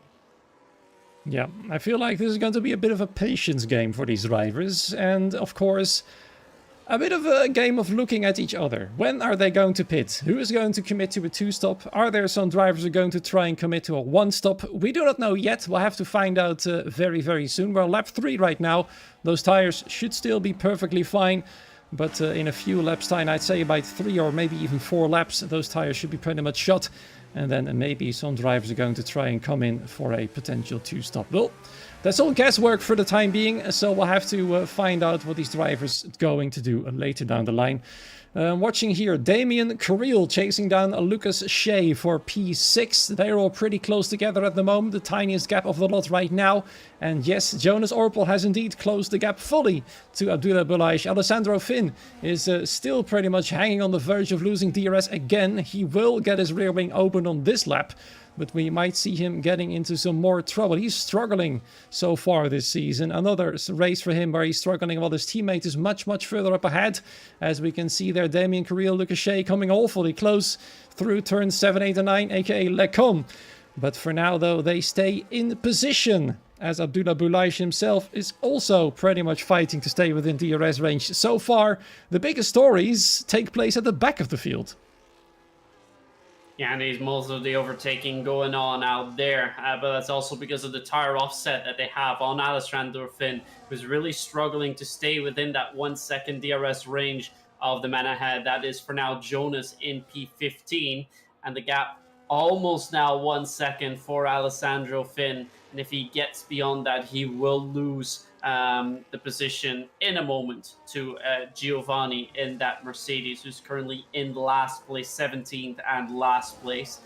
Yeah, I feel like this is going to be a bit of a patience game for these drivers, and of course, a bit of a game of looking at each other. When are they going to pit? Who is going to commit to a 2-stop? Are there some drivers who are going to try and commit to a 1-stop? We do not know yet. We'll have to find out very, very soon. We're on lap 3 right now. Those tires should still be perfectly fine. But in a few laps time, I'd say about 3 or maybe even 4 laps, those tires should be pretty much shot. And then maybe some drivers are going to try and come in for a potential 2-stop. Well, that's all guesswork for the time being. So we'll have to find out what these drivers are going to do later down the line. Watching here, Damien Carril chasing down Lucas Shea for P6. They're all pretty close together at the moment, the tiniest gap of the lot right now. And yes, Jonas Orpel has indeed closed the gap fully to Abdullah Boulaish. Alessandro Finn is still pretty much hanging on the verge of losing DRS again. He will get his rear wing open on this lap, but we might see him getting into some more trouble. He's struggling so far this season. Another race for him where he's struggling while his teammate is much, much further up ahead. As we can see there, Damien Carril, Lucas Shea coming awfully close through turns 7, 8 and 9, aka Lecombe. But for now, though, they stay in position, as Abdullah Boulaish himself is also pretty much fighting to stay within DRS range. So far, the biggest stories take place at the back of the field. Yeah, and there's most of the overtaking going on out there, but that's also because of the tire offset that they have on Alessandro Finn, who's really struggling to stay within that 1 second DRS range of the man ahead. That is for now Jonas in P15, and the gap almost now 1 second for Alessandro Finn. And if he gets beyond that, he will lose the position in a moment to Giovanni in that Mercedes, who's currently in last place, 17th and last place.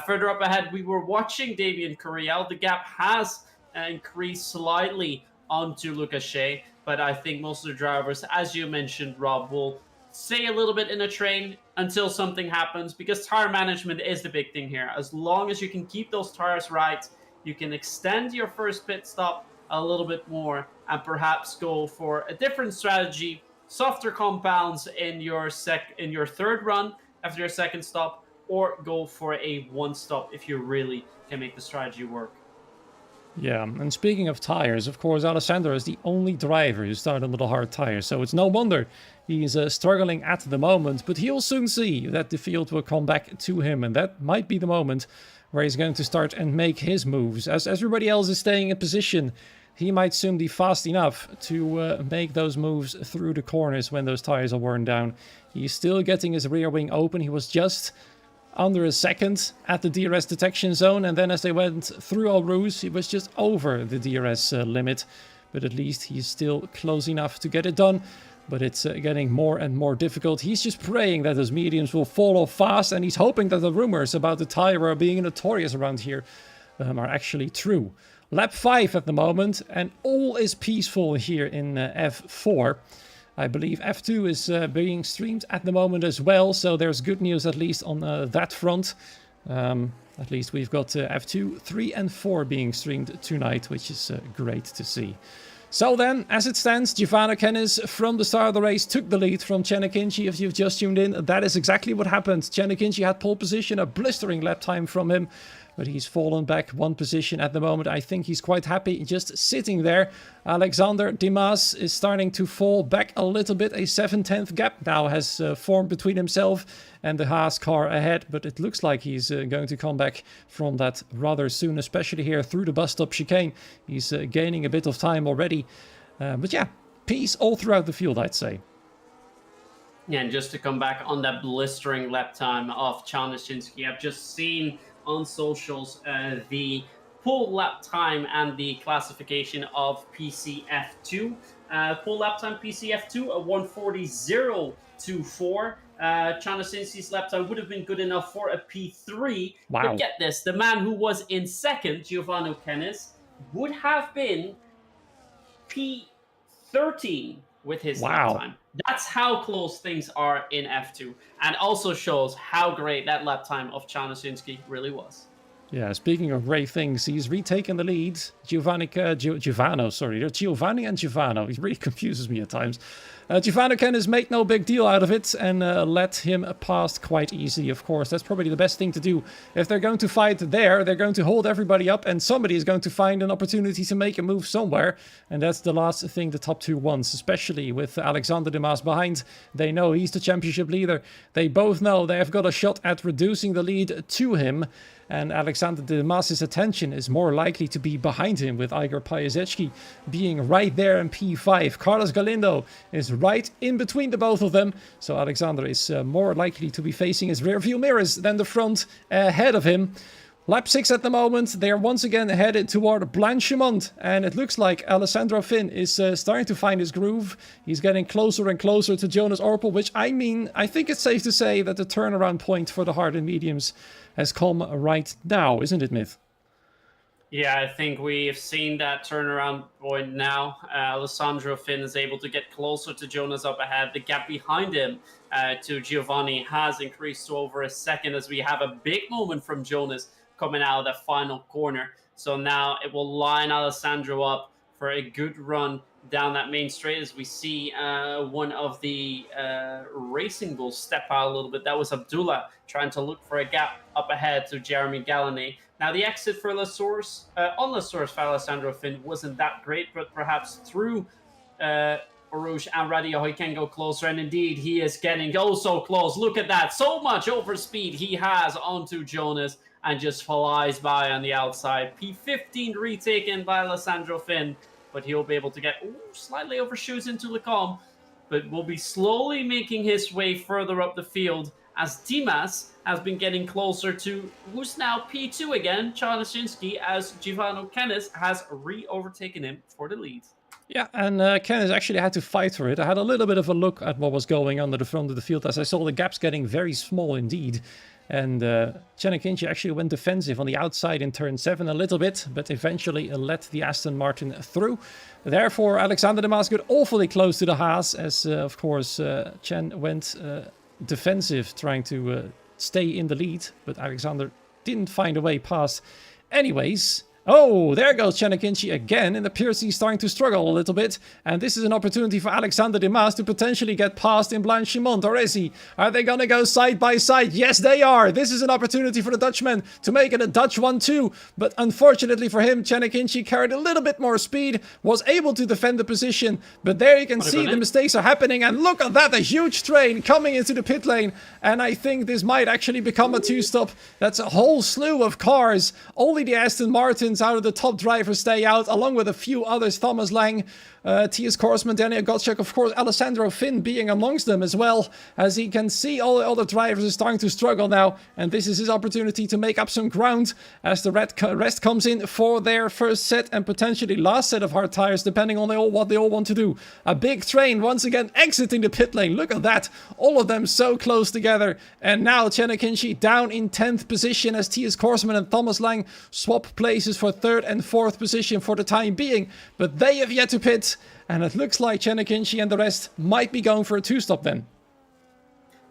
Further up ahead, we were watching Damien Curiel. The gap has increased slightly onto Lucas Shea, but I think most of the drivers, as you mentioned, Rob, will stay a little bit in a train until something happens, because tire management is the big thing here. As long as you can keep those tires right, you can extend your first pit stop a little bit more and perhaps go for a different strategy, softer compounds in your third run after your second stop, or go for a one stop if you really can make the strategy work. Yeah, and speaking of tires, of course, Alessandro is the only driver who started with a hard tire, so it's no wonder he's struggling at the moment, but he'll soon see that the field will come back to him, and that might be the moment where he's going to start and make his moves. As everybody else is staying in position, he might soon be fast enough to make those moves through the corners when those tires are worn down. He's still getting his rear wing open. He was just under a second at the DRS detection zone, and then as they went through Eau Rouge, he was just over the DRS limit, but at least he's still close enough to get it done. But it's getting more and more difficult. He's just praying that those mediums will fall off fast, and he's hoping that the rumors about the tire being notorious around here are actually true. Lap 5 at the moment, and all is peaceful here in F4. I believe F2 is being streamed at the moment as well, so there's good news at least on that front. At least we've got F2, 3 and 4 being streamed tonight, which is great to see. So then, as it stands, Giovanni Kennis from the start of the race took the lead from Cenikinci. If you've just tuned in, that is exactly what happened. Cenikinci had pole position, a blistering lap time from him, but he's fallen back one position at the moment. I think he's quite happy just sitting there. Alexander Dimas is starting to fall back a little bit. A 7/10 gap now has formed between himself and the Haas car ahead, but it looks like he's going to come back from that rather soon, especially here through the bus stop chicane. He's gaining a bit of time already. But yeah, peace all throughout the field, I'd say. Yeah, and just to come back on that blistering lap time of Czarnecki, I've just seen on socials the full lap time and the classification of PCF2. Full lap time PCF2, a 1:40.024. Czarnecki's lap time would have been good enough for a P3. Wow. But get this, the man who was in second, Giovanni Kennis, would have been P13 with his lap time. That's how close things are in F2, and also shows how great that lap time of Czarnecki really was. Yeah, speaking of great things, he's retaken the lead. Giovanni and Giovanni. He really confuses me at times. Giovanni Kennis made no big deal out of it and let him pass quite easily, of course. That's probably the best thing to do. If they're going to fight there, they're going to hold everybody up, and somebody is going to find an opportunity to make a move somewhere. And that's the last thing the top two wants, especially with Alexander Dimas behind. They know he's the championship leader. They both know they have got a shot at reducing the lead to him. And Alexander Dimas' attention is more likely to be behind him, with Igor Pajazecki being right there in P5. Carlos Galindo is right in between the both of them, so Alexander is more likely to be facing his rear view mirrors than the front ahead of him. Lap 6 at the moment, they are once again headed toward Blanchimont, and it looks like Alessandro Finn is starting to find his groove. He's getting closer and closer to Jonas Orpel, which I think it's safe to say that the turnaround point for the hard and mediums has come right now, isn't it, Myth? Yeah, I think we've seen that turnaround point now. Alessandro Finn is able to get closer to Jonas up ahead. The gap behind him to Giovanni has increased to over a second, as we have a big moment from Jonas coming out of that final corner. So now it will line Alessandro up for a good run down that main straight, as we see one of the Racing Bulls step out a little bit. That was Abdullah trying to look for a gap up ahead to Jeremy Gallané. Now the exit for La Source, on La Source for Alessandro Finn wasn't that great, but perhaps through Rouge and Radio he can go closer, and indeed he is getting so close. Look at that, so much overspeed he has onto Jonas and just flies by on the outside. P15 retaken by Alessandro Finn, but he'll be able to get slightly overshoots into Lecombe, but will be slowly making his way further up the field as Dimas has been getting closer to who's now P2 again, Czarneczynski, as Giovanni Kennis has re-overtaken him for the lead. Yeah, and Kenneth actually had to fight for it. I had a little bit of a look at what was going on at the front of the field as I saw the gaps getting very small indeed. And Czarneczynski actually went defensive on the outside in turn 7 a little bit, but eventually let the Aston Martin through. Therefore, Alexander de Maas got awfully close to the Haas, as of course Chen went defensive, trying to stay in the lead, but Alexander didn't find a way past. Anyways, oh, there goes Czarneczynski again, and appears he's starting to struggle a little bit. And this is an opportunity for Alexander de Maas to potentially get past in Blanchimont, or is he? Are they gonna go side by side? Yes, they are. This is an opportunity for the Dutchman to make it a Dutch 1-2. But unfortunately for him, Czarneczynski carried a little bit more speed, was able to defend the position. But there you can see the mistakes are happening. And look at that, a huge train coming into the pit lane. And I think this might actually become a 2-stop. That's a whole slew of cars. Only the Aston Martin out of the top drivers stay out, along with a few others. Thomas Lang, T.S. Korsman, Daniel Gottschalk, of course, Alessandro Finn being amongst them as well. As he can see, all the other drivers are starting to struggle now, and this is his opportunity to make up some ground as the rest comes in for their first set and potentially last set of hard tires, depending on what they all want to do. A big train once again exiting the pit lane. Look at that, all of them so close together. And now Czarneczynski down in 10th position as T.S. Korsman and Thomas Lang swap places for 3rd and 4th position for the time being, but they have yet to pit. And it looks like Czarneczynski and the rest might be going for a 2-stop then.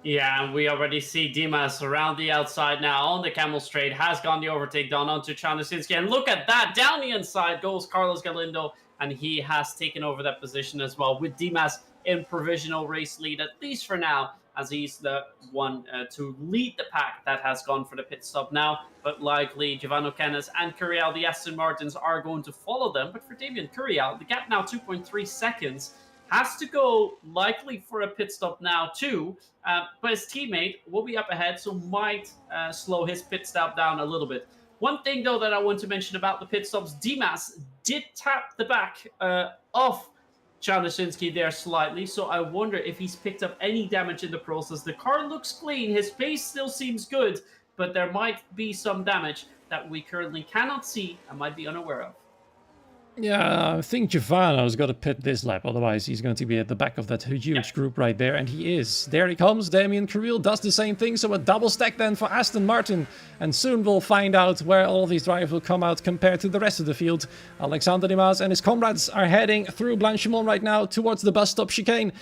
Yeah, and we already see Dimas around the outside now on the Camel Straight, has gone the overtake down onto Czarneczynski. And look at that, down the inside goes Carlos Galindo, and he has taken over that position as well, with Dimas in provisional race lead, at least for now, as he's the one to lead the pack that has gone for the pit stop now. But likely Giovanni Kennis and Curiel, the Aston Martins, are going to follow them. But for Damien Curiel, the gap now 2.3 seconds, has to go likely for a pit stop now too. But his teammate will be up ahead, so might slow his pit stop down a little bit. One thing, though, that I want to mention about the pit stops, Dimas did tap the back of Czarneczynski there slightly, so I wonder if he's picked up any damage in the process. The car looks clean, his pace still seems good, but there might be some damage that we currently cannot see and might be unaware of. Yeah, I think Giovanni's got to pit this lap, otherwise he's going to be at the back of that huge group right there, and he is. There he comes, Damien Curiel does the same thing, so a double stack then for Aston Martin, and soon we'll find out where all of these drivers will come out compared to the rest of the field. Alexander de Maas and his comrades are heading through Blanchimont right now towards the bus stop chicane.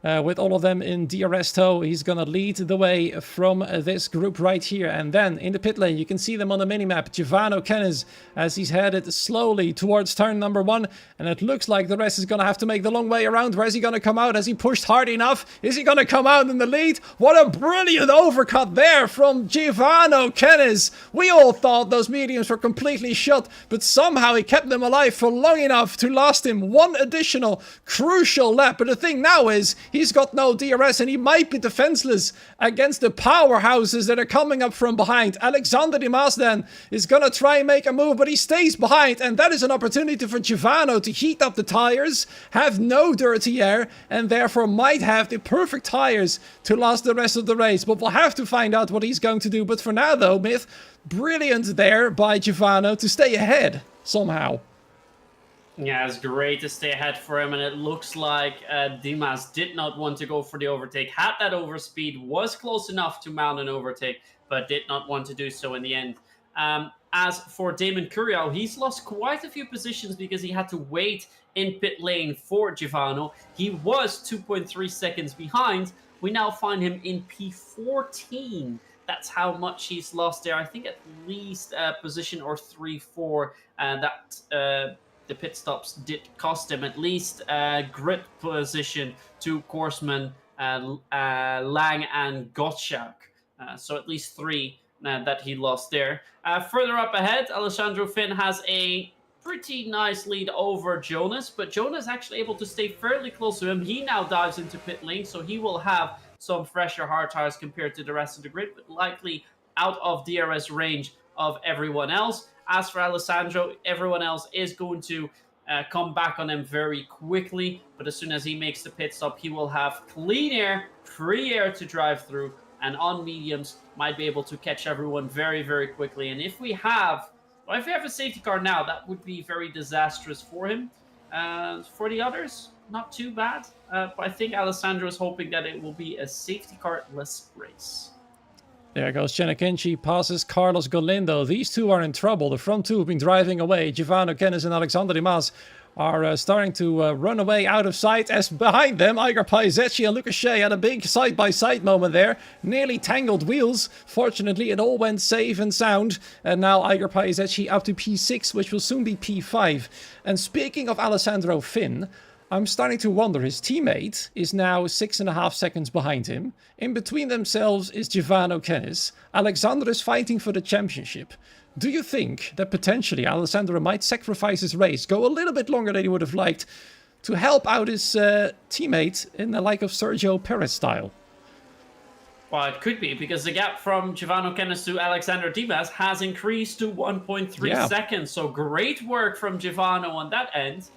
With all of them in DRS tow, he's gonna lead the way from this group right here. And then in the pit lane, you can see them on the minimap. Giovanni Kennis as he's headed slowly towards turn number 1. And it looks like the rest is gonna have to make the long way around. Where's he gonna come out? Has he pushed hard enough? Is he gonna come out in the lead? What a brilliant overcut there from Giovanni Kennis. We all thought those mediums were completely shut, but somehow he kept them alive for long enough to last him one additional crucial lap. But the thing now is, he's got no DRS and he might be defenseless against the powerhouses that are coming up from behind. Alexander de Maas then is going to try and make a move, but he stays behind, and that is an opportunity for Giovanni to heat up the tires, have no dirty air, and therefore might have the perfect tires to last the rest of the race. But we'll have to find out what he's going to do. But for now though, Myth, brilliant there by Giovanni to stay ahead somehow. Yeah, it's great to stay ahead for him, and it looks like Dimas did not want to go for the overtake. Had that overspeed, was close enough to mount an overtake, but did not want to do so in the end. As for Damien Curiel, he's lost quite a few positions because he had to wait in pit lane for Giovanni. He was 2.3 seconds behind. We now find him in P14. That's how much he's lost there. I think at least a position or 3-4 the pit stops did cost him at least a grid position to Korsman, Lang, and Gottschalk. So at least 3 that he lost there. Further up ahead, Alessandro Finn has a pretty nice lead over Jonas, but Jonas actually able to stay fairly close to him. He now dives into pit lane, so he will have some fresher hard tires compared to the rest of the grid, but likely out of DRS range of everyone else. As for Alessandro, everyone else is going to come back on him very quickly. But as soon as he makes the pit stop, he will have clean air, free air to drive through. and on mediums might be able to catch everyone very, very quickly. And if we have a safety car now, that would be very disastrous for him. For the others, not too bad. But I think Alessandro is hoping that it will be a safety car-less race. There goes Cenikinci, passes Carlos Galindo. These two are in trouble. The front two have been driving away. Giovanni Kennis and Alexander Dimas are starting to run away out of sight, as behind them Igor Paisecki and Lucas Shea had a big side-by-side moment there. Nearly tangled wheels. Fortunately, it all went safe and sound. And now Igor Paisecki up to P6, which will soon be P5. And speaking of Alessandro Finn, I'm starting to wonder, his teammate is now 6.5 seconds behind him. In between themselves is Giovanni Kennis. Alexander is fighting for the championship. Do you think that potentially Alessandro might sacrifice his race, go a little bit longer than he would have liked, to help out his teammate in the like of Sergio Perez style? Well, it could be, because the gap from Giovanni Kennis to Alexander Dimas has increased to 1.3 seconds. So great work from Giovanni on that end.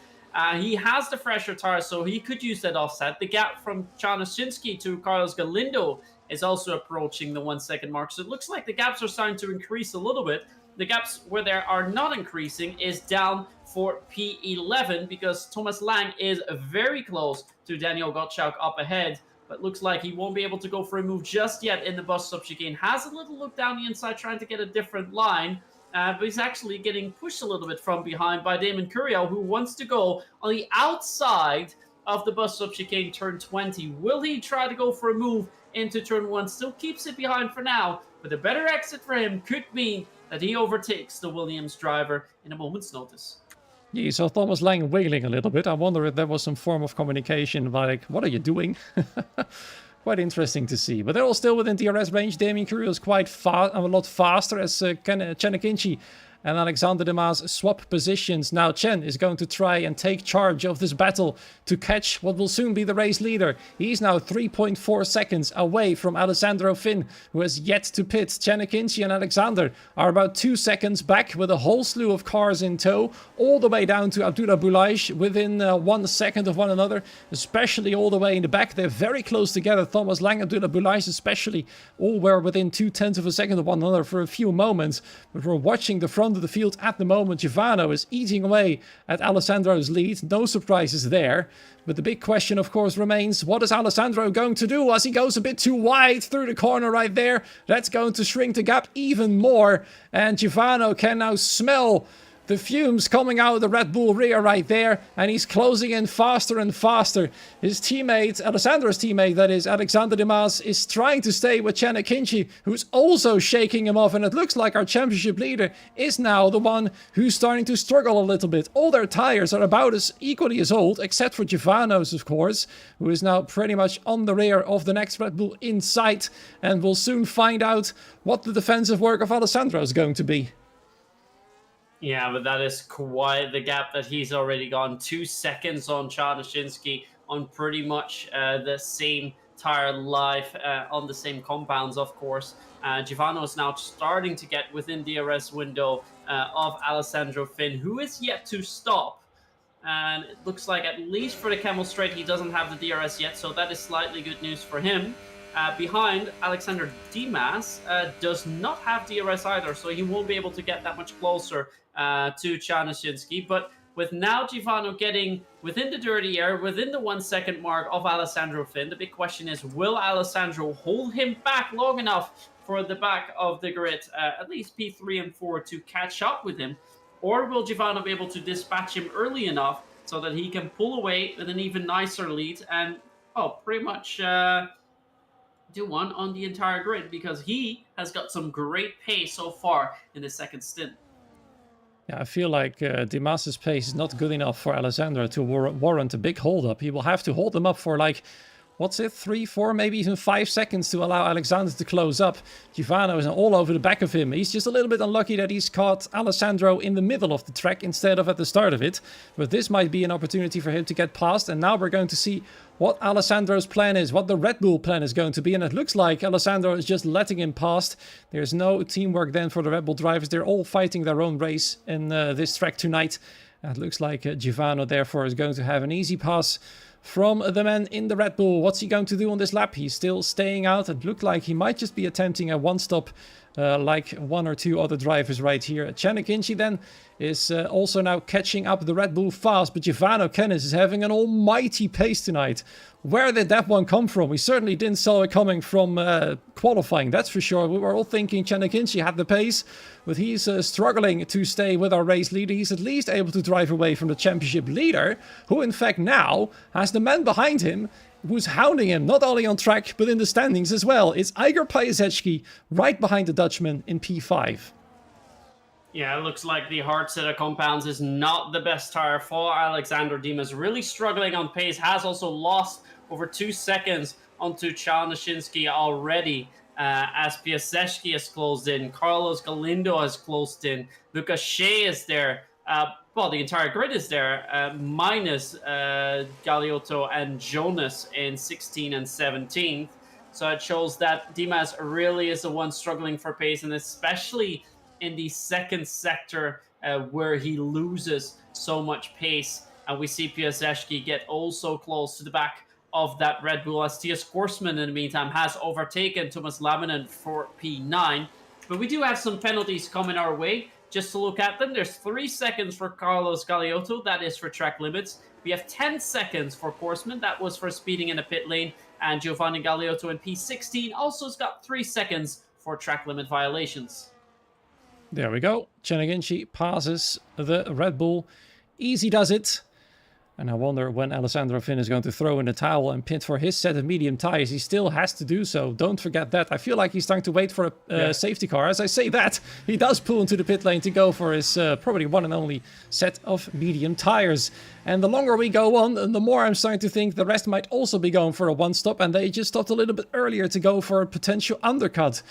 He has the fresher tire, so he could use that offset. The gap from Czarnoszynski to Carlos Galindo is also approaching the 1 second mark. So it looks like the gaps are starting to increase a little bit. The gaps where they are not increasing is down for P11, because Thomas Lang is very close to Daniel Gottschalk up ahead. But looks like he won't be able to go for a move just yet in the bus stop chicane. Has a little look down the inside, trying to get a different line. But he's actually getting pushed a little bit from behind by Damon Curiel, who wants to go on the outside of the bus stop chicane turn 20. Will he try to go for a move into turn 1? Still keeps it behind for now, but a better exit for him could mean that he overtakes the Williams driver in a moment's notice. Yeah, so Thomas Lang wiggling a little bit. I wonder if there was some form of communication, like, what are you doing? Quite interesting to see. But they're all still within DRS range. Damien Curiel is quite a lot faster as Cenikinci and Alexander Dimas swap positions. Now Chen is going to try and take charge of this battle to catch what will soon be the race leader. He's now 3.4 seconds away from Alessandro Finn, who has yet to pit. Cenikinci and Alexander are about 2 seconds back, with a whole slew of cars in tow, all the way down to Abdullah Boulaj within 1 second of one another, especially all the way in the back. They're very close together. Thomas Lang, Abdullah Boulaj especially, all were within 0.2 of a second of one another for a few moments. But we're watching the front of the field at the moment. Giovanni is eating away at Alessandro's lead. No surprises there. But the big question, of course, remains, what is Alessandro going to do as he goes a bit too wide through the corner right there? That's going to shrink the gap even more. And Giovanni can now smell the fumes coming out of the Red Bull rear right there, and he's closing in faster and faster. His teammate, Alessandro's teammate, that is, Alexander Dimas, is trying to stay with Cenikinci, who's also shaking him off, and it looks like our championship leader is now the one who's starting to struggle a little bit. All their tires are about as equally as old, except for Giovanni's, of course, who is now pretty much on the rear of the next Red Bull in sight, and we'll soon find out what the defensive work of Alessandro is going to be. Yeah, but that is quite the gap that he's already gone. 2 seconds on Czarnoszynski on pretty much the same tire life, on the same compounds, of course. Giovanni is now starting to get within DRS window of Alessandro Finn, who is yet to stop. And it looks like, at least for the Camel Straight, he doesn't have the DRS yet, so that is slightly good news for him. Behind, Alexander Dimas does not have DRS either, so he won't be able to get that much closer to Czarnoszynski. But with now Giovanni getting within the dirty air, within the 1 second mark of Alessandro Finn, the big question is, will Alessandro hold him back long enough for the back of the grid, at least P3 and 4, to catch up with him? Or will Giovanni be able to dispatch him early enough so that he can pull away with an even nicer lead and, pretty much do one on the entire grid, because he has got some great pace so far in the second stint. Yeah, I feel like Dimas's pace is not good enough for Alessandro to warrant a big hold-up. He will have to hold them up for, like, what's it, 3, 4, maybe even 5 seconds to allow Alexander to close up. Giovanni is all over the back of him. He's just a little bit unlucky that he's caught Alessandro in the middle of the track instead of at the start of it. But this might be an opportunity for him to get past. And now we're going to see what Alessandro's plan is, what the Red Bull plan is going to be. And it looks like Alessandro is just letting him past. There's no teamwork then for the Red Bull drivers. They're all fighting their own race in this track tonight. It looks like Givano therefore is going to have an easy pass from the man in the Red Bull. What's he going to do on this lap? He's still staying out. It looked like he might just be attempting a one-stop like one or two other drivers right here. Chanakinchi then is also now catching up the Red Bull fast, but Givano Kennis is having an almighty pace tonight. Where did that one come from? We certainly didn't saw it coming from qualifying, that's for sure. We were all thinking Chanakinchi had the pace, but he's struggling to stay with our race leader. He's at least able to drive away from the championship leader, who in fact now has the man behind him who's hounding him, not only on track, but in the standings as well. It's Igor Pajezecki right behind the Dutchman in P5. Yeah, it looks like the hard set of compounds is not the best tire for Alexander Dimas. Really struggling on pace, has also lost over 2 seconds onto Czarneczynski already. As Piasecki has closed in, Carlos Galindo has closed in, Lucas Shea is there. Well, the entire grid is there, minus Galiotto and Jonas in 16 and 17th. So it shows that Dimas really is the one struggling for pace, and especially in the second sector where he loses so much pace. And we see Piasecki get also close to the back of that Red Bull, as Tias Korsman in the meantime has overtaken Thomas Laminen for P9. But we do have some penalties coming our way. Just to look at them, there's 3 seconds for Carlos Galiotto, that is for track limits. We have 10 seconds for Korsman, that was for speeding in the pit lane. And Giovanni Galiotto in P16 also has got 3 seconds for track limit violations. There we go. Chanakinchi passes the Red Bull. Easy does it. And I wonder when Alessandro Finn is going to throw in the towel and pit for his set of medium tires. He still has to do so. Don't forget that. I feel like he's starting to wait for a safety car. As I say that, he does pull into the pit lane to go for his probably one and only set of medium tires. And the longer we go on, the more I'm starting to think the rest might also be going for a one-stop. And they just stopped a little bit earlier to go for a potential undercut,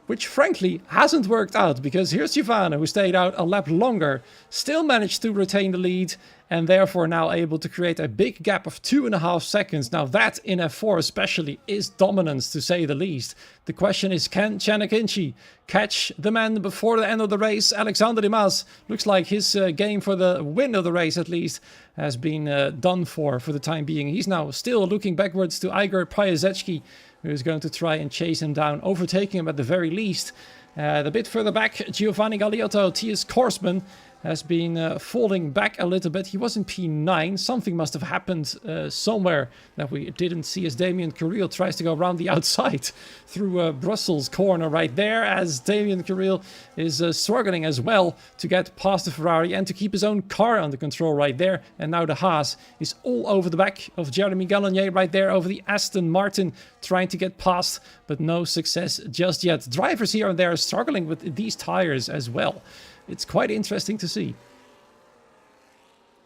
which frankly hasn't worked out, because here's Givano, who stayed out a lap longer, still managed to retain the lead, and therefore now able to create a big gap of 2.5 seconds. Now that in F4 especially is dominance, to say the least. The question is, can Chanakinchi catch the man before the end of the race? Alexander Dimas looks like his game for the win of the race at least has been done for the time being. He's now still looking backwards to Igor Pajezecki, who's going to try and chase him down, overtaking him at the very least. A bit further back, Giovanni Galiotto, Tias Korsman, has been falling back a little bit. He was in P9. Something must have happened somewhere that we didn't see, as Damien Carril tries to go around the outside through Brussels corner right there, as Damien Carril is struggling as well to get past the Ferrari and to keep his own car under control right there. And now the Haas is all over the back of Jeremy Gallagher right there over the Aston Martin, trying to get past, but no success just yet. Drivers here and there are struggling with these tires as well. It's quite interesting to see.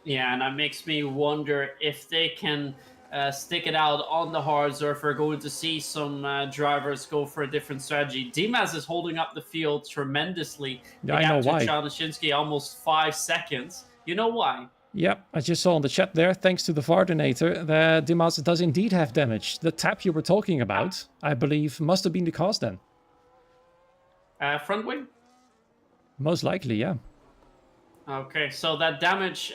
Yeah, and that makes me wonder if they can stick it out on the hards, or if we're going to see some drivers go for a different strategy. Dimas is holding up the field tremendously. Yeah, I know why. Czarneczynski almost 5 seconds. You know why? Yep, I just saw on the chat there, thanks to the VAR donator, that Dimas does indeed have damage. The tap you were talking about, I believe, must have been the cause then. Front wing? Most likely, yeah. Okay, so that damage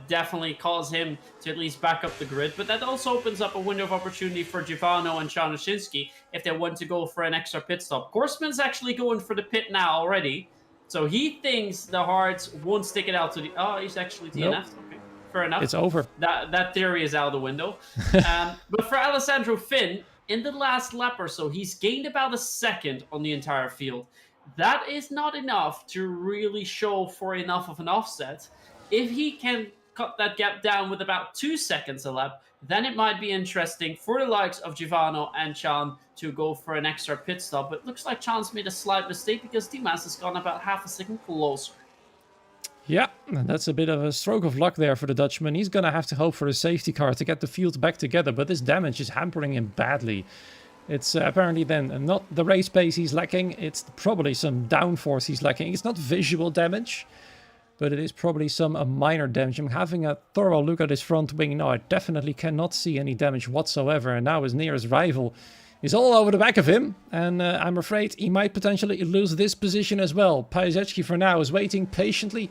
definitely caused him to at least back up the grid, but that also opens up a window of opportunity for Givano and Czarneczynski if they want to go for an extra pit stop. Korsman's actually going for the pit now already, so he thinks the hards won't stick it out to the... Oh, he's actually DNF'd. Nope. Okay, fair enough. It's over. That theory is out the window. But for Alessandro Finn, in the last lap or so, he's gained about a second on the entire field. That is not enough to really show for enough of an offset. If he can cut that gap down with about 2 seconds a lap, then it might be interesting for the likes of Givano and Chan to go for an extra pit stop. But it looks like Chan's made a slight mistake, because Dimas has gone about half a second closer. Yeah, that's a bit of a stroke of luck there for the Dutchman. He's going to have to hope for a safety car to get the field back together, but this damage is hampering him badly. It's apparently then not the race pace he's lacking, it's probably some downforce he's lacking. It's not visual damage, but it is probably some minor damage. I'm having a thorough look at his front wing now. I definitely cannot see any damage whatsoever, and now his nearest rival is all over the back of him, and I'm afraid he might potentially lose this position as well. Pajezecki for now is waiting patiently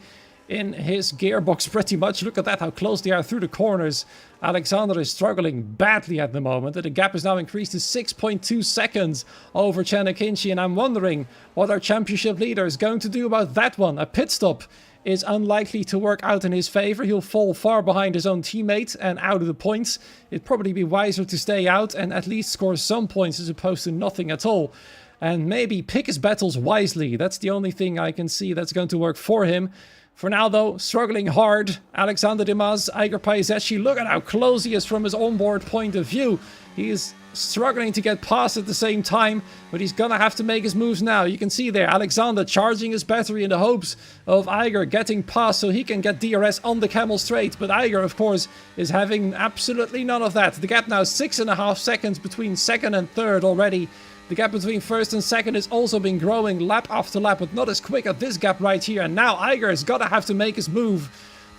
in his gearbox pretty much. Look at that, how close they are through the corners. Alexander is struggling badly at the moment. The gap is now increased to 6.2 seconds over Chanakinchi, and I'm wondering what our championship leader is going to do about that one. A pit stop is unlikely to work out in his favor. He'll fall far behind his own teammate and out of the points. It'd probably be wiser to stay out and at least score some points as opposed to nothing at all. And maybe pick his battles wisely. That's the only thing I can see that's going to work for him. For now, though, struggling hard. Alexander Dimas, Iger Paiseschi, look at how close he is from his onboard point of view. He is struggling to get past at the same time, but he's gonna have to make his moves now. You can see there, Alexander charging his battery in the hopes of Iger getting past so he can get DRS on the Camel Straight. But Iger, of course, is having absolutely none of that. The gap now 6.5 seconds between second and third already. The gap between first and second has also been growing lap after lap, but not as quick as this gap right here. And now Iger is gonna have to make his move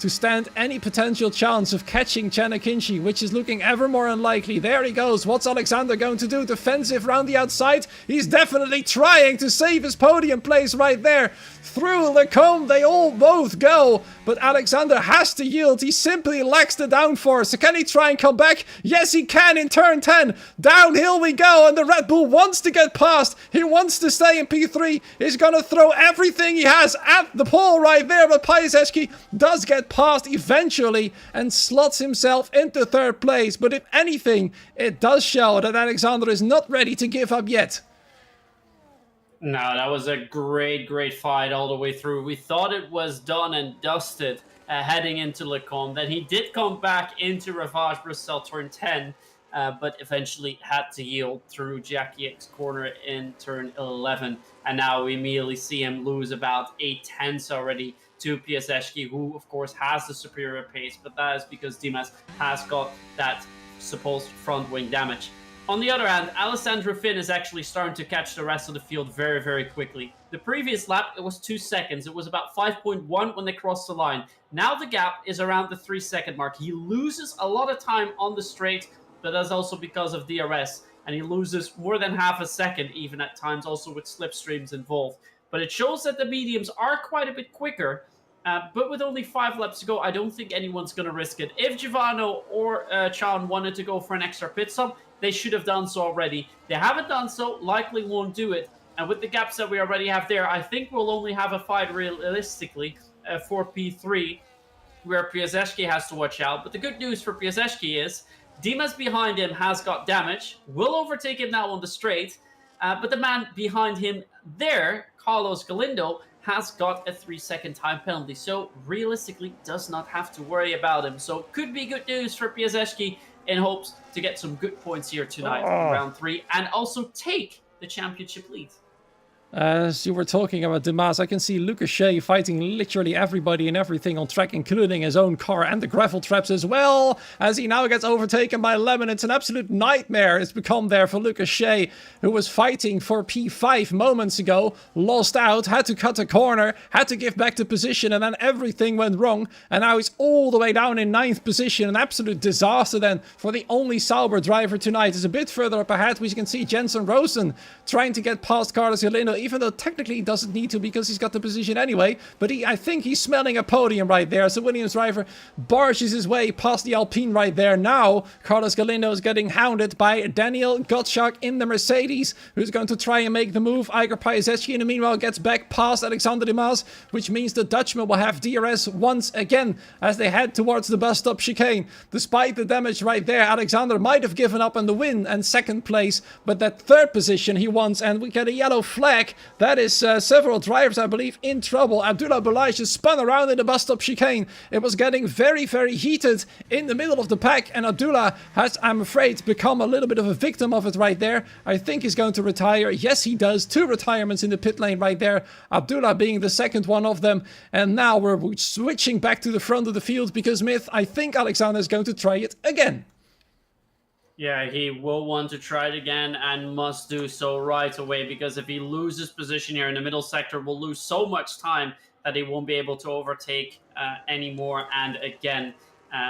to stand any potential chance of catching Chanakinchi, which is looking ever more unlikely. There he goes. What's Alexander going to do? Defensive round the outside? He's definitely trying to save his podium place right there. Through the comb, they all both go, but Alexander has to yield. He simply lacks the downforce. So can he try and come back? Yes, he can in turn 10. Downhill we go, and the Red Bull wants to get past. He wants to stay in P3. He's going to throw everything he has at the pole right there, but Paiseschi does get past eventually and slots himself into third place. But if anything, it does show that Alexander is not ready to give up yet. No, that was a great fight all the way through. We thought it was done and dusted heading into Lecombe. Then he did come back into Ravage Bruxelles turn 10, but eventually had to yield through Jackie X corner in turn 11. And now we immediately see him lose about 8/10 already to PSGL, who of course has the superior pace, but that is because Dimas has got that supposed front wing damage. On the other hand, Alessandro Finn is actually starting to catch the rest of the field very quickly. The previous lap, it was 2 seconds. It was about 5.1 when they crossed the line. Now the gap is around the 3-second mark. He loses a lot of time on the straight, but that's also because of DRS. And he loses more than half a second, even at times, also with slipstreams involved. But it shows that the mediums are quite a bit quicker. But with only 5 laps to go, I don't think anyone's going to risk it. If Giovanni or Chan wanted to go for an extra pit stop, they should have done so already. They haven't done so, likely won't do it. And with the gaps that we already have there, I think we'll only have a fight realistically for P3, where PSGL has to watch out. But the good news for PSGL is Dimas behind him has got damage, will overtake him now on the straight. But the man behind him there, Carlos Galindo, has got a 3-second time penalty. So realistically, does not have to worry about him. So could be good news for PSGL in hopes to get some good points here tonight in round 3 and also take the championship lead. As you were talking about Dimas, I can see Lucas Shea fighting literally everybody and everything on track, including his own car and the gravel traps as well, as he now gets overtaken by Lemon. It's an absolute nightmare it's become there for Lucas Shea, who was fighting for P5 moments ago, lost out, had to cut a corner, had to give back the position, and then everything went wrong, and now he's all the way down in 9th position. An absolute disaster then for the only Sauber driver tonight. Is a bit further up ahead, we can see Jensen Rosen trying to get past Carlos Galindo, even though technically he doesn't need to because he's got the position anyway. But I think he's smelling a podium right there. So Williams driver barges his way past the Alpine right there. Now Carlos Galindo is getting hounded by Daniel Gottschalk in the Mercedes, who's going to try and make the move. Iger Paiseschi in the meanwhile gets back past Alexander Dimas, which means the Dutchman will have DRS once again as they head towards the bus stop chicane. Despite the damage right there, Alexander might have given up on the win and second place, but that third position he wants, and we get a yellow flag. That is several drivers, I believe, in trouble. Abdullah Balaj just spun around in the bus stop chicane. It was getting very heated in the middle of the pack, and Abdullah has, I'm afraid, become a little bit of a victim of it right there. I think he's going to retire. Yes, he does. 2 retirements in the pit lane right there. Abdullah being the second one of them. And now we're switching back to the front of the field because Myth, I think Alexander is going to try it again. Yeah, he will want to try it again and must do so right away, because if he loses position here in the middle sector, we'll lose so much time that he won't be able to overtake anymore and again.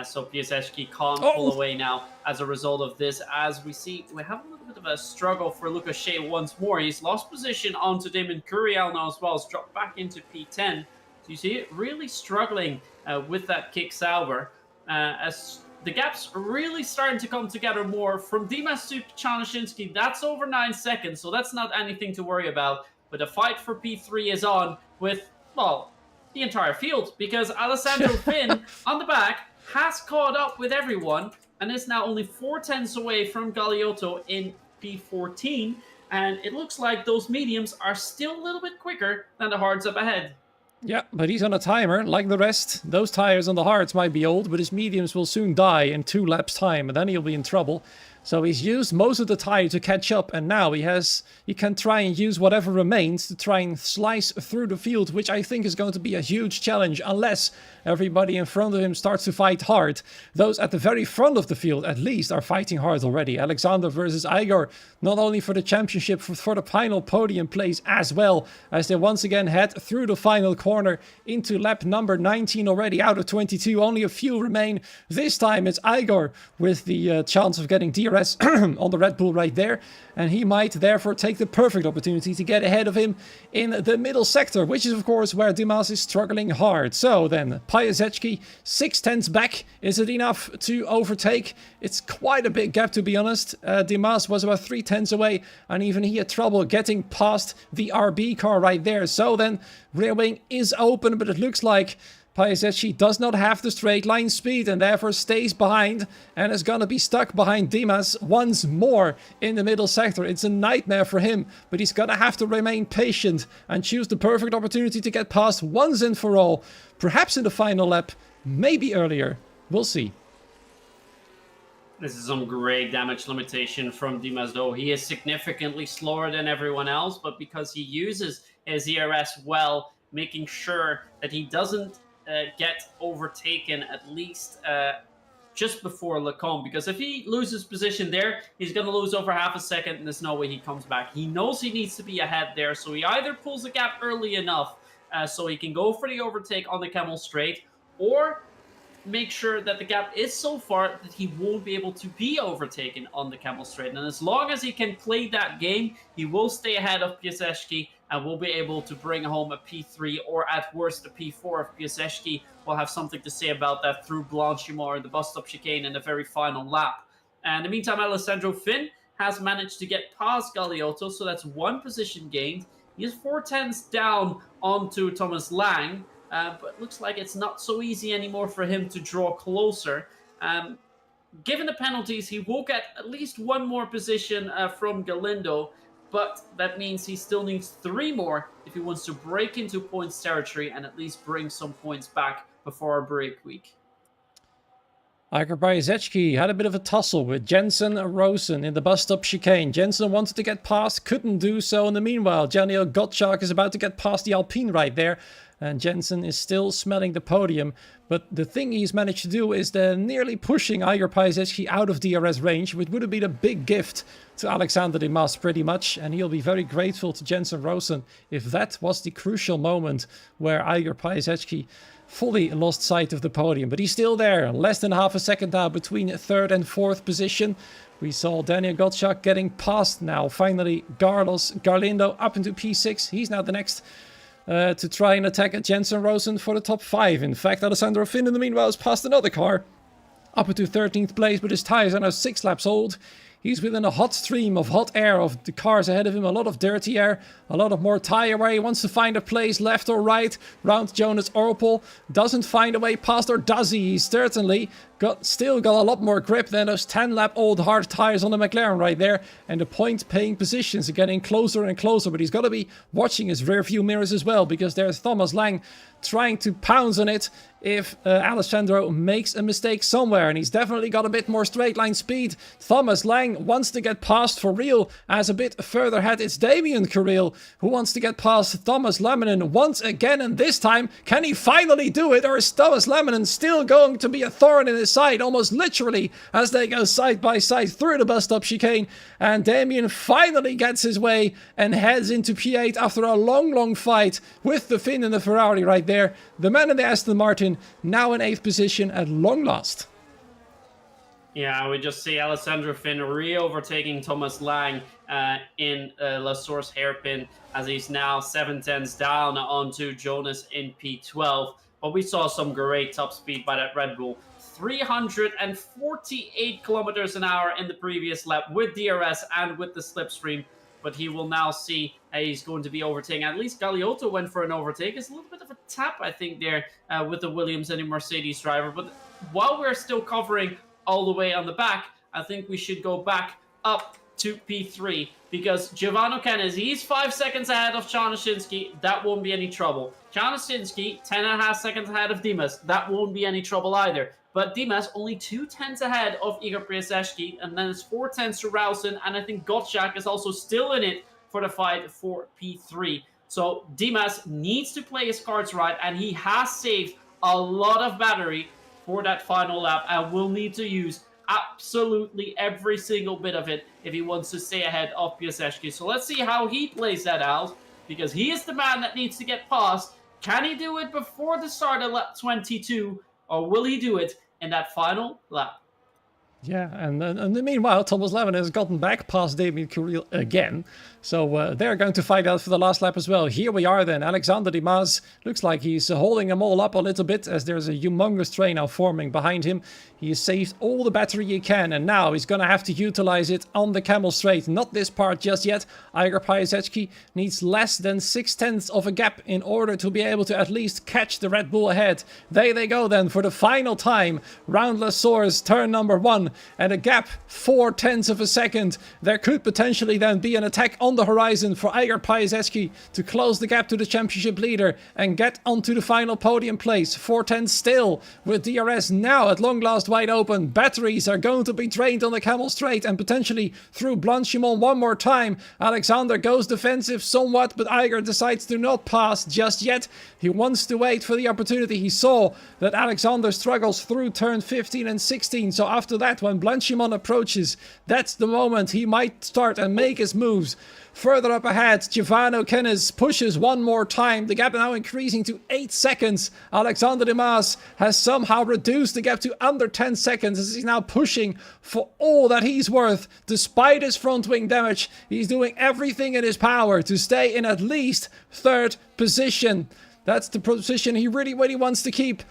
So PSGL can't pull away now as a result of this. As we see, we have a little bit of a struggle for Lucas Shea once more. He's lost position onto Damon Curiel now as well. He's dropped back into P10. You see it really struggling with that kick Sauber as the gap's really starting to come together more from Dimas to Chanashinsky. That's over 9 seconds, so that's not anything to worry about. But the fight for P3 is on with, well, the entire field, because Alessandro Finn on the back has caught up with everyone and is now only 4 tenths away from Galiotto in P14. And it looks like those mediums are still a little bit quicker than the hards up ahead. Yeah, but he's on a timer, like the rest. Those tires on the hards might be old, but his mediums will soon die in 2 laps time, and then he'll be in trouble. So he's used most of the tire to catch up, and now he can try and use whatever remains to try and slice through the field, which I think is going to be a huge challenge, unless everybody in front of him starts to fight hard. Those at the very front of the field, at least, are fighting hard already. Alexander versus Igor, not only for the championship, for the final podium place as well, as they once again head through the final corner into lap number 19 already, out of 22. Only a few remain. This time it's Igor with the chance of getting DRS on the Red Bull right there, and he might therefore take the perfect opportunity to get ahead of him in the middle sector, which is of course where Dimas is struggling hard. So then Piasecki 6 tenths back. Is it enough to overtake? It's quite a big gap, to be honest. Dimas was about 3 tenths away, and even he had trouble getting past the RB car right there. So then rear wing is open, but it looks like Piasecki does not have the straight line speed and therefore stays behind and is going to be stuck behind Dimas once more in the middle sector. It's a nightmare for him, but he's going to have to remain patient and choose the perfect opportunity to get past once and for all. Perhaps in the final lap, maybe earlier. We'll see. This is some great damage limitation from Dimas, though. He is significantly slower than everyone else, but because he uses his ERS well, making sure that he doesn't get overtaken at least just before Lecombe, because if he loses position there, he's going to lose over half a second and there's no way he comes back. He knows he needs to be ahead there, so he either pulls the gap early enough so he can go for the overtake on the Camel Straight, or make sure that the gap is so far that he won't be able to be overtaken on the Camel Straight. And as long as he can play that game, he will stay ahead of Piasecki and will be able to bring home a P3 or at worst a P4 if Piasecki will have something to say about that through Blanchimont, the bus stop chicane in the very final lap. And in the meantime, Alessandro Finn has managed to get past Galiotto, so that's 1 position gained. He is 4 tenths down onto Thomas Lang, but looks like it's not so easy anymore for him to draw closer. Given the penalties, he will get at least 1 more position from Galindo, but that means he still needs 3 more if he wants to break into points territory and at least bring some points back before our break week. Igor Piasecki had a bit of a tussle with Jensen Rosen in the bus stop chicane. Jensen wanted to get past, couldn't do so. In the meanwhile, Daniel Gottschalk is about to get past the Alpine right there, and Jensen is still smelling the podium. But the thing he's managed to do is nearly pushing Igor Piasecki out of DRS range, which would have been a big gift to Alexander Dimas pretty much, and he'll be very grateful to Jensen Rosen if that was the crucial moment where Igor Piasecki fully lost sight of the podium. But he's still there, less than half a second now between 3rd and 4th position. We saw Daniel Gottschalk getting past now. Finally, Carlos Galindo up into P6. He's now the next to try and attack Jensen Rosen for the top 5. In fact, Alessandro Finn in the meanwhile has passed another car up into 13th place, but his tires are now 6 laps old. He's within a hot stream of hot air of the cars ahead of him. A lot of dirty air, a lot of more tire where he wants to find a place left or right. Round Jonas Orpel doesn't find a way past, or does he? He's certainly still got a lot more grip than those 10-lap-old hard tires on the McLaren right there. And the point-paying positions are getting closer and closer. But he's got to be watching his rear-view mirrors as well, because there's Thomas Lang trying to pounce on it if Alessandro makes a mistake somewhere. And he's definitely got a bit more straight-line speed. Thomas Lang wants to get past for real. As a bit further ahead, it's Damien Carril who wants to get past Thomas Leminen once again. And this time, can he finally do it? Or is Thomas Leminen still going to be a thorn in his side, almost literally, as they go side by side through the bus stop chicane? And Damien finally gets his way and heads into P8 after a long fight with the Finn and the Ferrari right there. The man in the Aston Martin now in 8th position at long last. Yeah, we just see Alessandro Finn re-overtaking Thomas Lang in Lasour's hairpin as he's now 7 tenths down onto Jonas in P12. But we saw some great top speed by that Red Bull. 348 kilometers an hour in the previous lap with DRS and with the slipstream. But he will now see he's going to be overtaking. At least Galiotto went for an overtake. It's a little bit of a tap, I think, there with the Williams and the Mercedes driver. But while we're still covering all the way on the back, I think we should go back up to P3 because Giovanni Kennis, he's 5 seconds ahead of Czarneczynski. That won't be any trouble. Czarneczynski, 10.5 seconds ahead of Dimas. That won't be any trouble either. But Dimas only 2 tenths ahead of Igor Przeski, and then it's 4 tenths to Rausen, and I think Gottschalk is also still in it for the fight for P3. So Dimas needs to play his cards right, and he has saved a lot of battery for that final lap and will need to use absolutely every single bit of it if he wants to stay ahead of Piasecki. So let's see how he plays that out, because he is the man that needs to get past. Can he do it before the start of lap 22, or will he do it in that final lap? Yeah, and meanwhile, Thomas Levin has gotten back past Damien Carril again. So they're going to fight out for the last lap as well. Here we are then. Alexander Dimas looks like he's holding them all up a little bit as there's a humongous train now forming behind him. He has saved all the battery he can, and now he's going to have to utilize it on the Camel Straight. Not this part just yet. Igor Piasecki needs less than 6 tenths of a gap in order to be able to at least catch the Red Bull ahead. There they go then for the final time. Round La Source, turn number 1. And a gap 4 tenths of a second. There could potentially then be an attack on the horizon for Igor Piasecki to close the gap to the championship leader and get onto the final podium place. 4 tenths still with DRS now at long last wide open. Batteries are going to be drained on the Camel Straight and potentially through Blanchimont one more time. Alexander goes defensive somewhat, but Igor decides to not pass just yet. He wants to wait for the opportunity. He saw that Alexander struggles through turn 15 and 16. So after that, when Blanchimont approaches, that's the moment he might start and make his moves. Further up ahead, Giovanni Kennis pushes one more time. The gap now increasing to 8 seconds. Alexander Dimas has somehow reduced the gap to under 10 seconds as he's now pushing for all that he's worth. Despite his front wing damage, he's doing everything in his power to stay in at least 3rd position. That's the position he really wants to keep.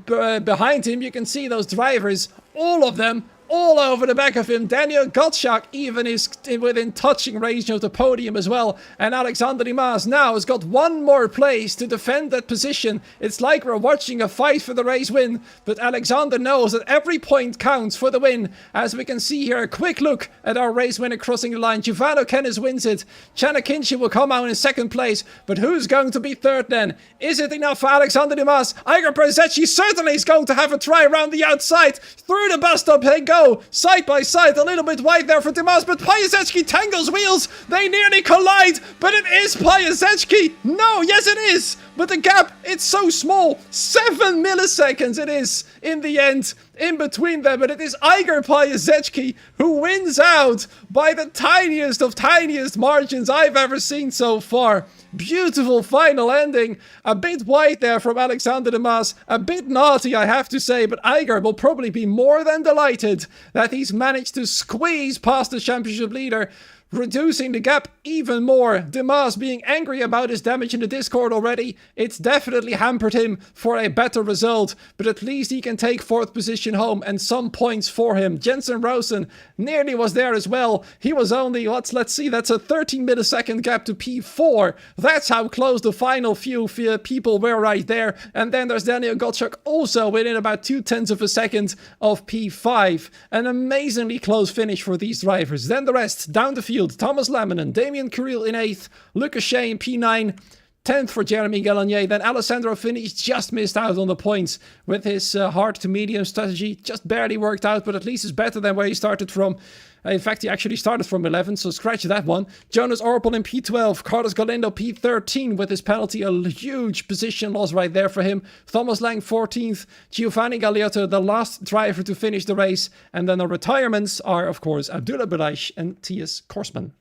Behind him, you can see those drivers, all of them, all over the back of him. Daniel Gottschalk even is within touching range of the podium as well. And Alexander Dimas now has got one more place to defend that position. It's like we're watching a fight for the race win. But Alexander knows that every point counts for the win. As we can see here, a quick look at our race winner crossing the line. Giovanni Kennis wins it. Chana Kinchi will come out in 2nd place. But who's going to be 3rd then? Is it enough for Alexander Dimas? Igor Przeski certainly is going to have a try around the outside. Through the bus stop they go. Side by side, a little bit wide there for Dimas, but Piasecki tangles wheels. They nearly collide, but it is Piasecki. No, yes it is. But the gap, it's so small. 7 milliseconds it is in the end, in between them. But it is Igor Piasecki who wins out by the tiniest of tiniest margins I've ever seen so far. Beautiful final ending. A bit wide there from Alexander Dimas. A bit naughty, I have to say, but Igor will probably be more than delighted that he's managed to squeeze past the championship leader, reducing the gap even more. Dimas being angry about his damage in the Discord already. It's definitely hampered him for a better result, but at least he can take 4th position home and some points for him. Jensen Rosen nearly was there as well. He was only, let's see, that's a 13 millisecond gap to P4. That's how close the final few people were right there. And then there's Daniel Gottschalk also within about 2 tenths of a second of P5. An amazingly close finish for these drivers. Then the rest down the field. Thomas Laminen, Damien Carril in 8th, Lucas Shea in P9, 10th for Jeremy Gallagher. Then Alessandro Fini just missed out on the points with his hard to medium strategy. Just barely worked out, but at least it's better than where he started from. In fact, he actually started from 11, so scratch that one. Jonas Orpel in P12, Carlos Galindo P13 with his penalty. A huge position loss right there for him. Thomas Lang 14th, Giovanni Galeotto the last driver to finish the race. And then the retirements are, of course, Abdullah Belash and Thies Korsman.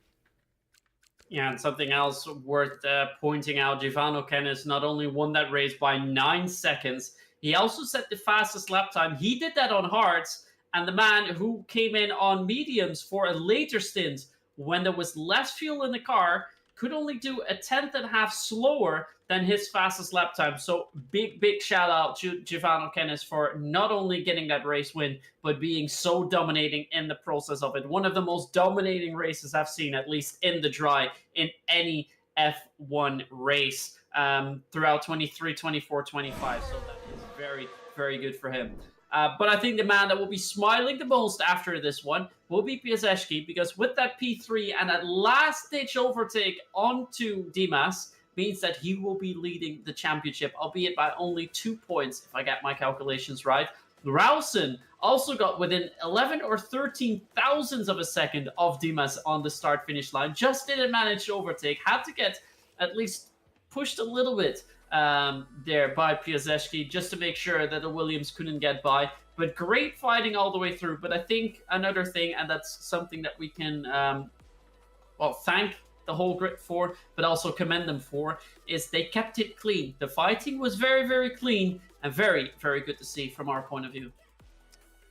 Yeah, and something else worth pointing out, Giovanni Kennis not only won that race by 9 seconds, he also set the fastest lap time. He did that on hards, And the man who came in on mediums for a later stint when there was less fuel in the car could only do a tenth and a half slower than his fastest lap time. So big shout out to Giovanni Kennis for not only getting that race win, but being so dominating in the process of it. One of the most dominating races I've seen, at least in the dry, in any F1 race throughout 23, 24, 25. So that is very, very good for him. But I think the man that will be smiling the most after this one will be PSGL, because with that P3 and that last-ditch overtake onto Dimas means that he will be leading the championship, albeit by only 2 points, if I get my calculations right. Rausen also got within 11 or 13 thousandths of a second of Dimas on the start-finish line. Just didn't manage to overtake. Had to get at least pushed a little bit there by PSGL just to make sure that the Williams couldn't get by. But great fighting all the way through. But I think another thing, and that's something that we can thank the whole grid for, but also commend them for, is they kept it clean. The fighting was very, very clean and very, very good to see from our point of view.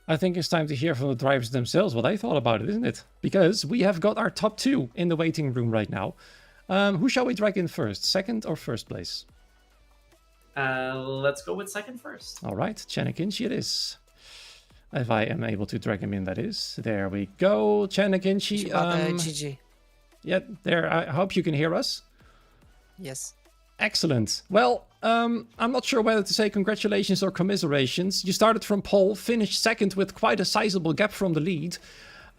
I think it's time to hear from the drivers themselves what they thought about it, isn't it? Because we have got our top 2 in the waiting room right now. Who shall we drag in first? Second or first place? Let's go with second first. All right, Chenikinchi it is. If I am able to drag him in, that is. There we go, Chenikinchi. GG. Yeah, there. I hope you can hear us. Yes. Excellent. Well, I'm not sure whether to say congratulations or commiserations. You started from pole, finished second with quite a sizable gap from the lead.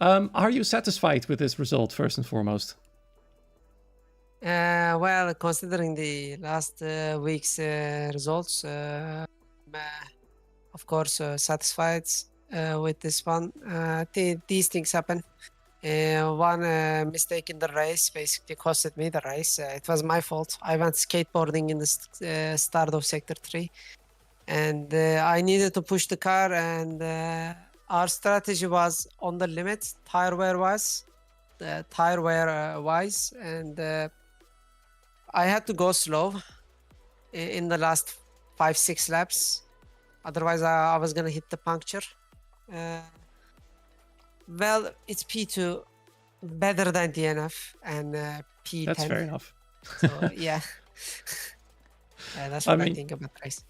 Are you satisfied with this result, first and foremost? Well, considering the last week's results, of course, satisfied with this one. These things happen. One mistake in the race basically costed me the race. It was my fault. I went skateboarding in the start of Sector 3. And I needed to push the car, and our strategy was on the limit, tire wear wise. And I had to go slow in the last 5-6 laps. Otherwise, I was going to hit the puncture. Well, it's P2, better than DNF, and P10. That's fair enough. So, yeah. That's what I think about the race.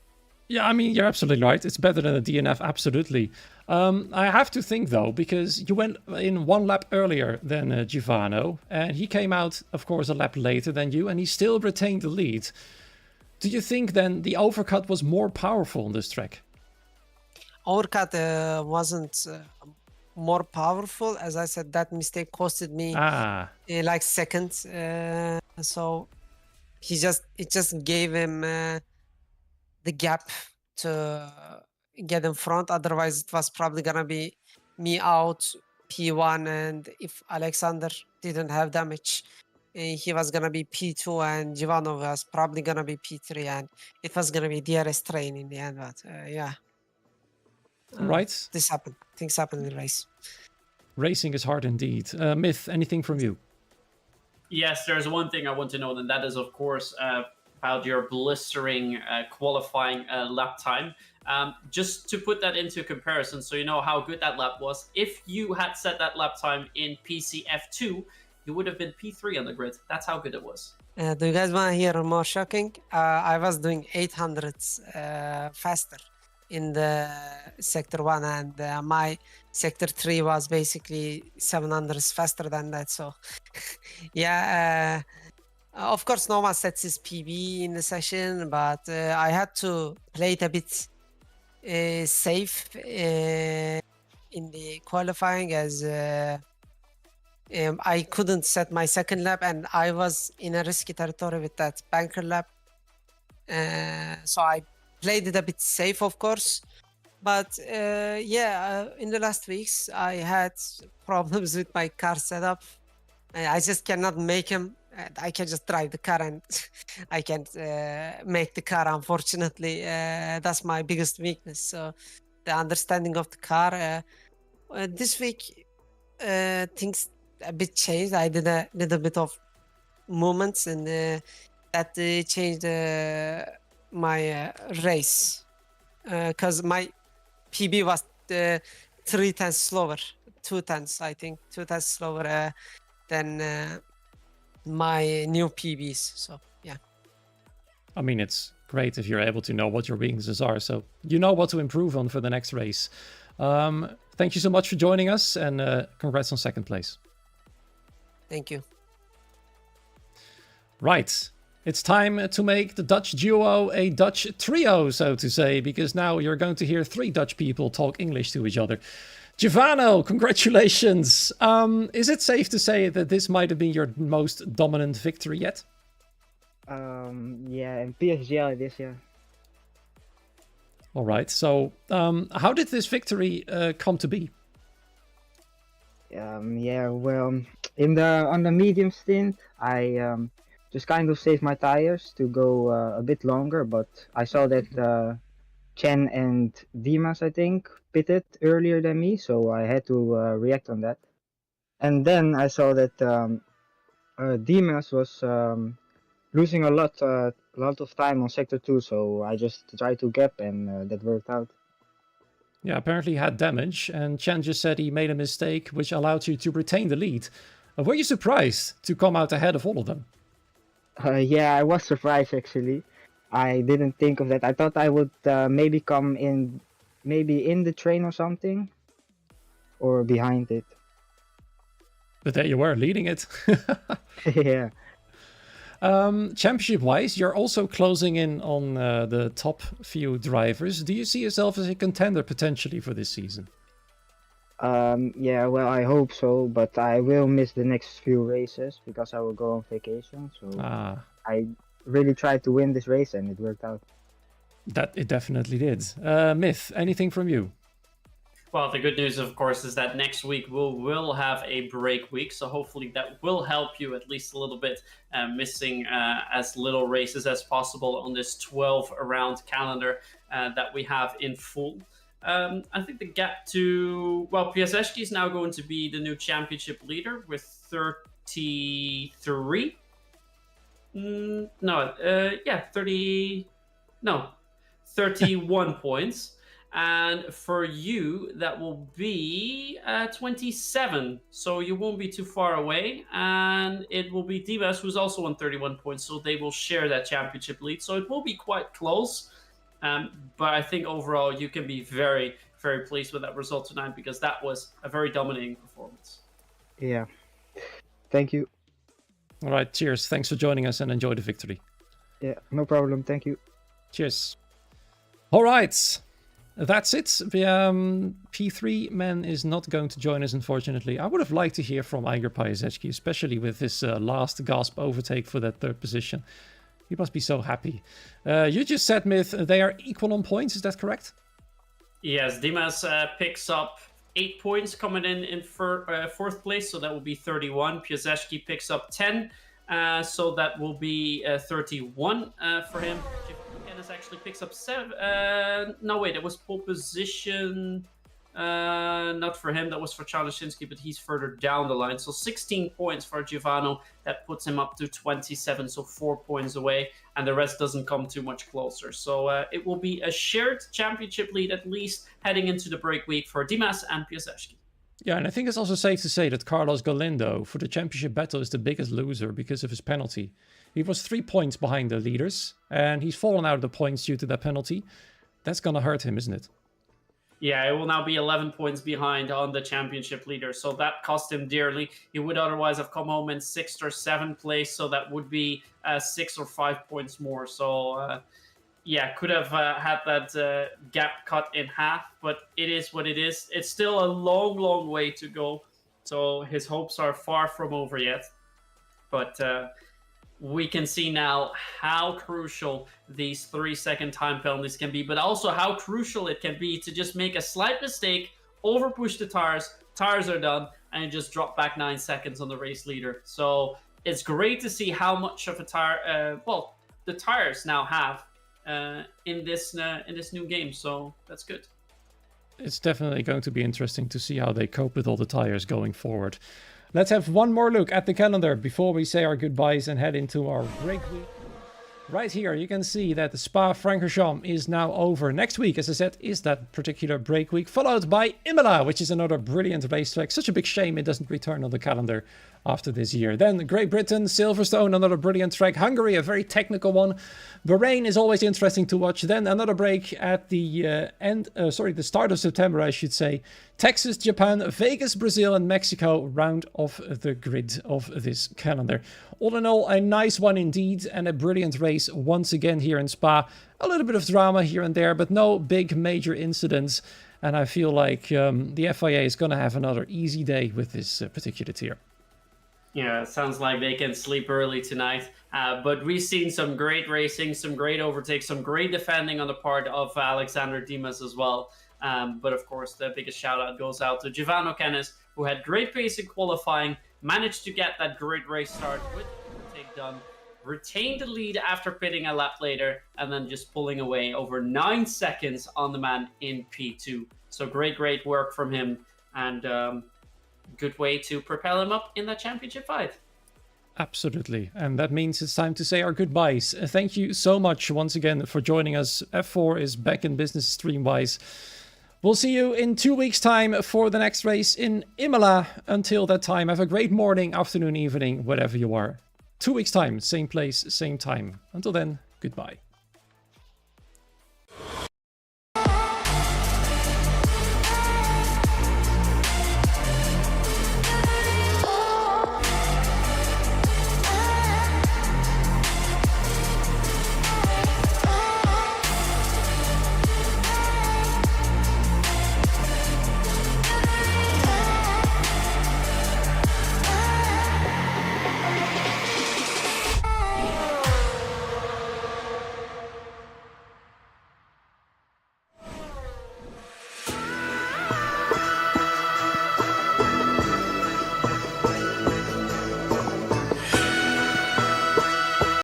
Yeah, I mean, you're absolutely right. It's better than a DNF, absolutely. I have to think, though, because you went in 1 lap earlier than Giovanni, and he came out, of course, a lap later than you, and he still retained the lead. Do you think, then, the overcut was more powerful on this track? Overcut wasn't more powerful. As I said, that mistake costed me like seconds. So it just gave him the gap to get in front. Otherwise, it was probably gonna be me out P1, and if Alexander didn't have damage, he was gonna be P2, and Giovanni was probably gonna be P3, and it was gonna be DRS train in the end. But yeah. Right. This happened. Things happen in the race. Racing is hard indeed. Myth, anything from you? Yes, there's one thing I want to know, and that is, of course, about your blistering qualifying lap time. Just to put that into comparison, so you know how good that lap was, if you had set that lap time in PCF2, you would have been P3 on the grid. That's how good it was. Do you guys want to hear more shocking? I was doing 800s faster in the Sector 1, and my Sector 3 was basically 700s faster than that. So, yeah, of course, no one sets his PB in the session, but I had to play it a bit safe in the qualifying, as I couldn't set my second lap, and I was in a risky territory with that banker lap. So I played it a bit safe, of course. But in the last weeks, I had problems with my car setup. I just cannot make him. I can just drive the car, and I can't make the car, unfortunately. That's my biggest weakness. So the understanding of the car. This week, things a bit changed. I did a little bit of movements, and that changed my race. Because my PB was 3 tenths slower, 2 tenths, I think, 2 tenths slower than my new PBs. So yeah. I mean, it's great if you're able to know what your weaknesses are, so you know what to improve on for the next race. Thank you so much for joining us, and congrats on second place. Thank you. Right, it's time to make the Dutch duo a Dutch trio, so to say, because now you're going to hear 3 Dutch people talk English to each other. Giovanni, congratulations! Is it safe to say that this might have been your most dominant victory yet? Yeah, in PSGL this year. All right, so how did this victory come to be? Yeah, well, on the medium stint, I just kind of saved my tires to go a bit longer, but I saw that Chen and Dimas, I think, pitted earlier than me, so I had to react on that. And then I saw that Dimas was losing a lot of time on sector 2, so I just tried to gap, and that worked out. Yeah, apparently he had damage, and Chen just said he made a mistake, which allowed you to retain the lead. Were you surprised to come out ahead of all of them? Yeah, I was surprised actually. I didn't think of that. I thought I would maybe come in, maybe in the train or something, or behind it. But there you were, leading it. Yeah. Championship-wise, you're also closing in on the top few drivers. Do you see yourself as a contender potentially for this season? Yeah, well, I hope so, but I will miss the next few races because I will go on vacation. So I really tried to win this race, and it worked out. That it definitely did. Myth, anything from you? Well, the good news, of course, is that next week we'll have a break week, so hopefully that will help you at least a little bit, missing as little races as possible on this 12-round calendar that we have in full. I think the gap to, well, PSGL is now going to be the new championship leader with 33. 31 points. And for you, that will be 27. So you won't be too far away. And it will be Dimas, who's also on 31 points. So they will share that championship lead. So it will be quite close. But I think overall, you can be very, very pleased with that result tonight, because that was a very dominating performance. Yeah. Thank you. All right, cheers. Thanks for joining us, and enjoy the victory. Yeah, no problem. Thank you. Cheers. All right. That's it. The P3 man is not going to join us, unfortunately. I would have liked to hear from Igor Pajezecki, especially with this last gasp overtake for that third position. He must be so happy. You just said, Myth, they are equal on points. Is that correct? Yes, Dimas picks up 8 points coming in fourth place, so that will be 31. Pajezecki picks up 10, so that will be 31 for him. Dennis actually picks up 7. No, wait, that was pole position. Not for him, that was for Charleshinsky, but he's further down the line. So 16 points for Giovanni. That puts him up to 27, so 4 points away. And the rest doesn't come too much closer. So it will be a shared championship lead, at least, heading into the break week for Dimas and Pajezecki. Yeah, and I think it's also safe to say that Carlos Galindo for the championship battle is the biggest loser because of his penalty. He was 3 points behind the leaders, and he's fallen out of the points due to that penalty. That's going to hurt him, isn't it? Yeah, it will now be 11 points behind on the championship leader. So that cost him dearly. He would otherwise have come home in 6th or 7th place. So that would be 6 or 5 points more. So, yeah, could have had that gap cut in half. But it is what it is. It's still a long, long way to go. So his hopes are far from over yet. But we can see now how crucial these 3-second time penalties can be, but also how crucial it can be to just make a slight mistake, over push the tires are done, and just drop back 9 seconds on the race leader. So it's great to see how much of a tire, the tires now have in this new game. So that's good. It's definitely going to be interesting to see how they cope with all the tires going forward. Let's have one more look at the calendar before we say our goodbyes and head into our break week. Right here, you can see that the Spa-Francorchamps is now over. Next week, as I said, is that particular break week, followed by Imola, which is another brilliant racetrack. Such a big shame it doesn't return on the calendar after this year. Then Great Britain, Silverstone, another brilliant track. Hungary, a very technical one. Bahrain is always interesting to watch. Then another break at the the start of September, I should say. Texas, Japan, Vegas, Brazil, and Mexico round off the grid of this calendar. All in all, a nice one indeed, and a brilliant race once again here in Spa. A little bit of drama here and there, but no big major incidents. And I feel like the FIA is going to have another easy day with this particular tier. Yeah, it sounds like they can sleep early tonight. But we've seen some great racing, some great overtakes, some great defending on the part of Alexander Dimas as well. But of course, the biggest shout out goes out to Jovan O'Kennis, who had great pace in qualifying, managed to get that great race start with the overtake done, retained the lead after pitting a lap later, and then just pulling away over 9 seconds on the man in P2. So great work from him, and good way to propel him up in that championship fight. Absolutely. And that means it's time to say our goodbyes. Thank you so much once again for joining us. F4 is back in business stream-wise. We'll see you in 2 weeks' time for the next race in Imola. Until that time, have a great morning, afternoon, evening, wherever you are. 2 weeks' time, same place, same time. Until then, goodbye.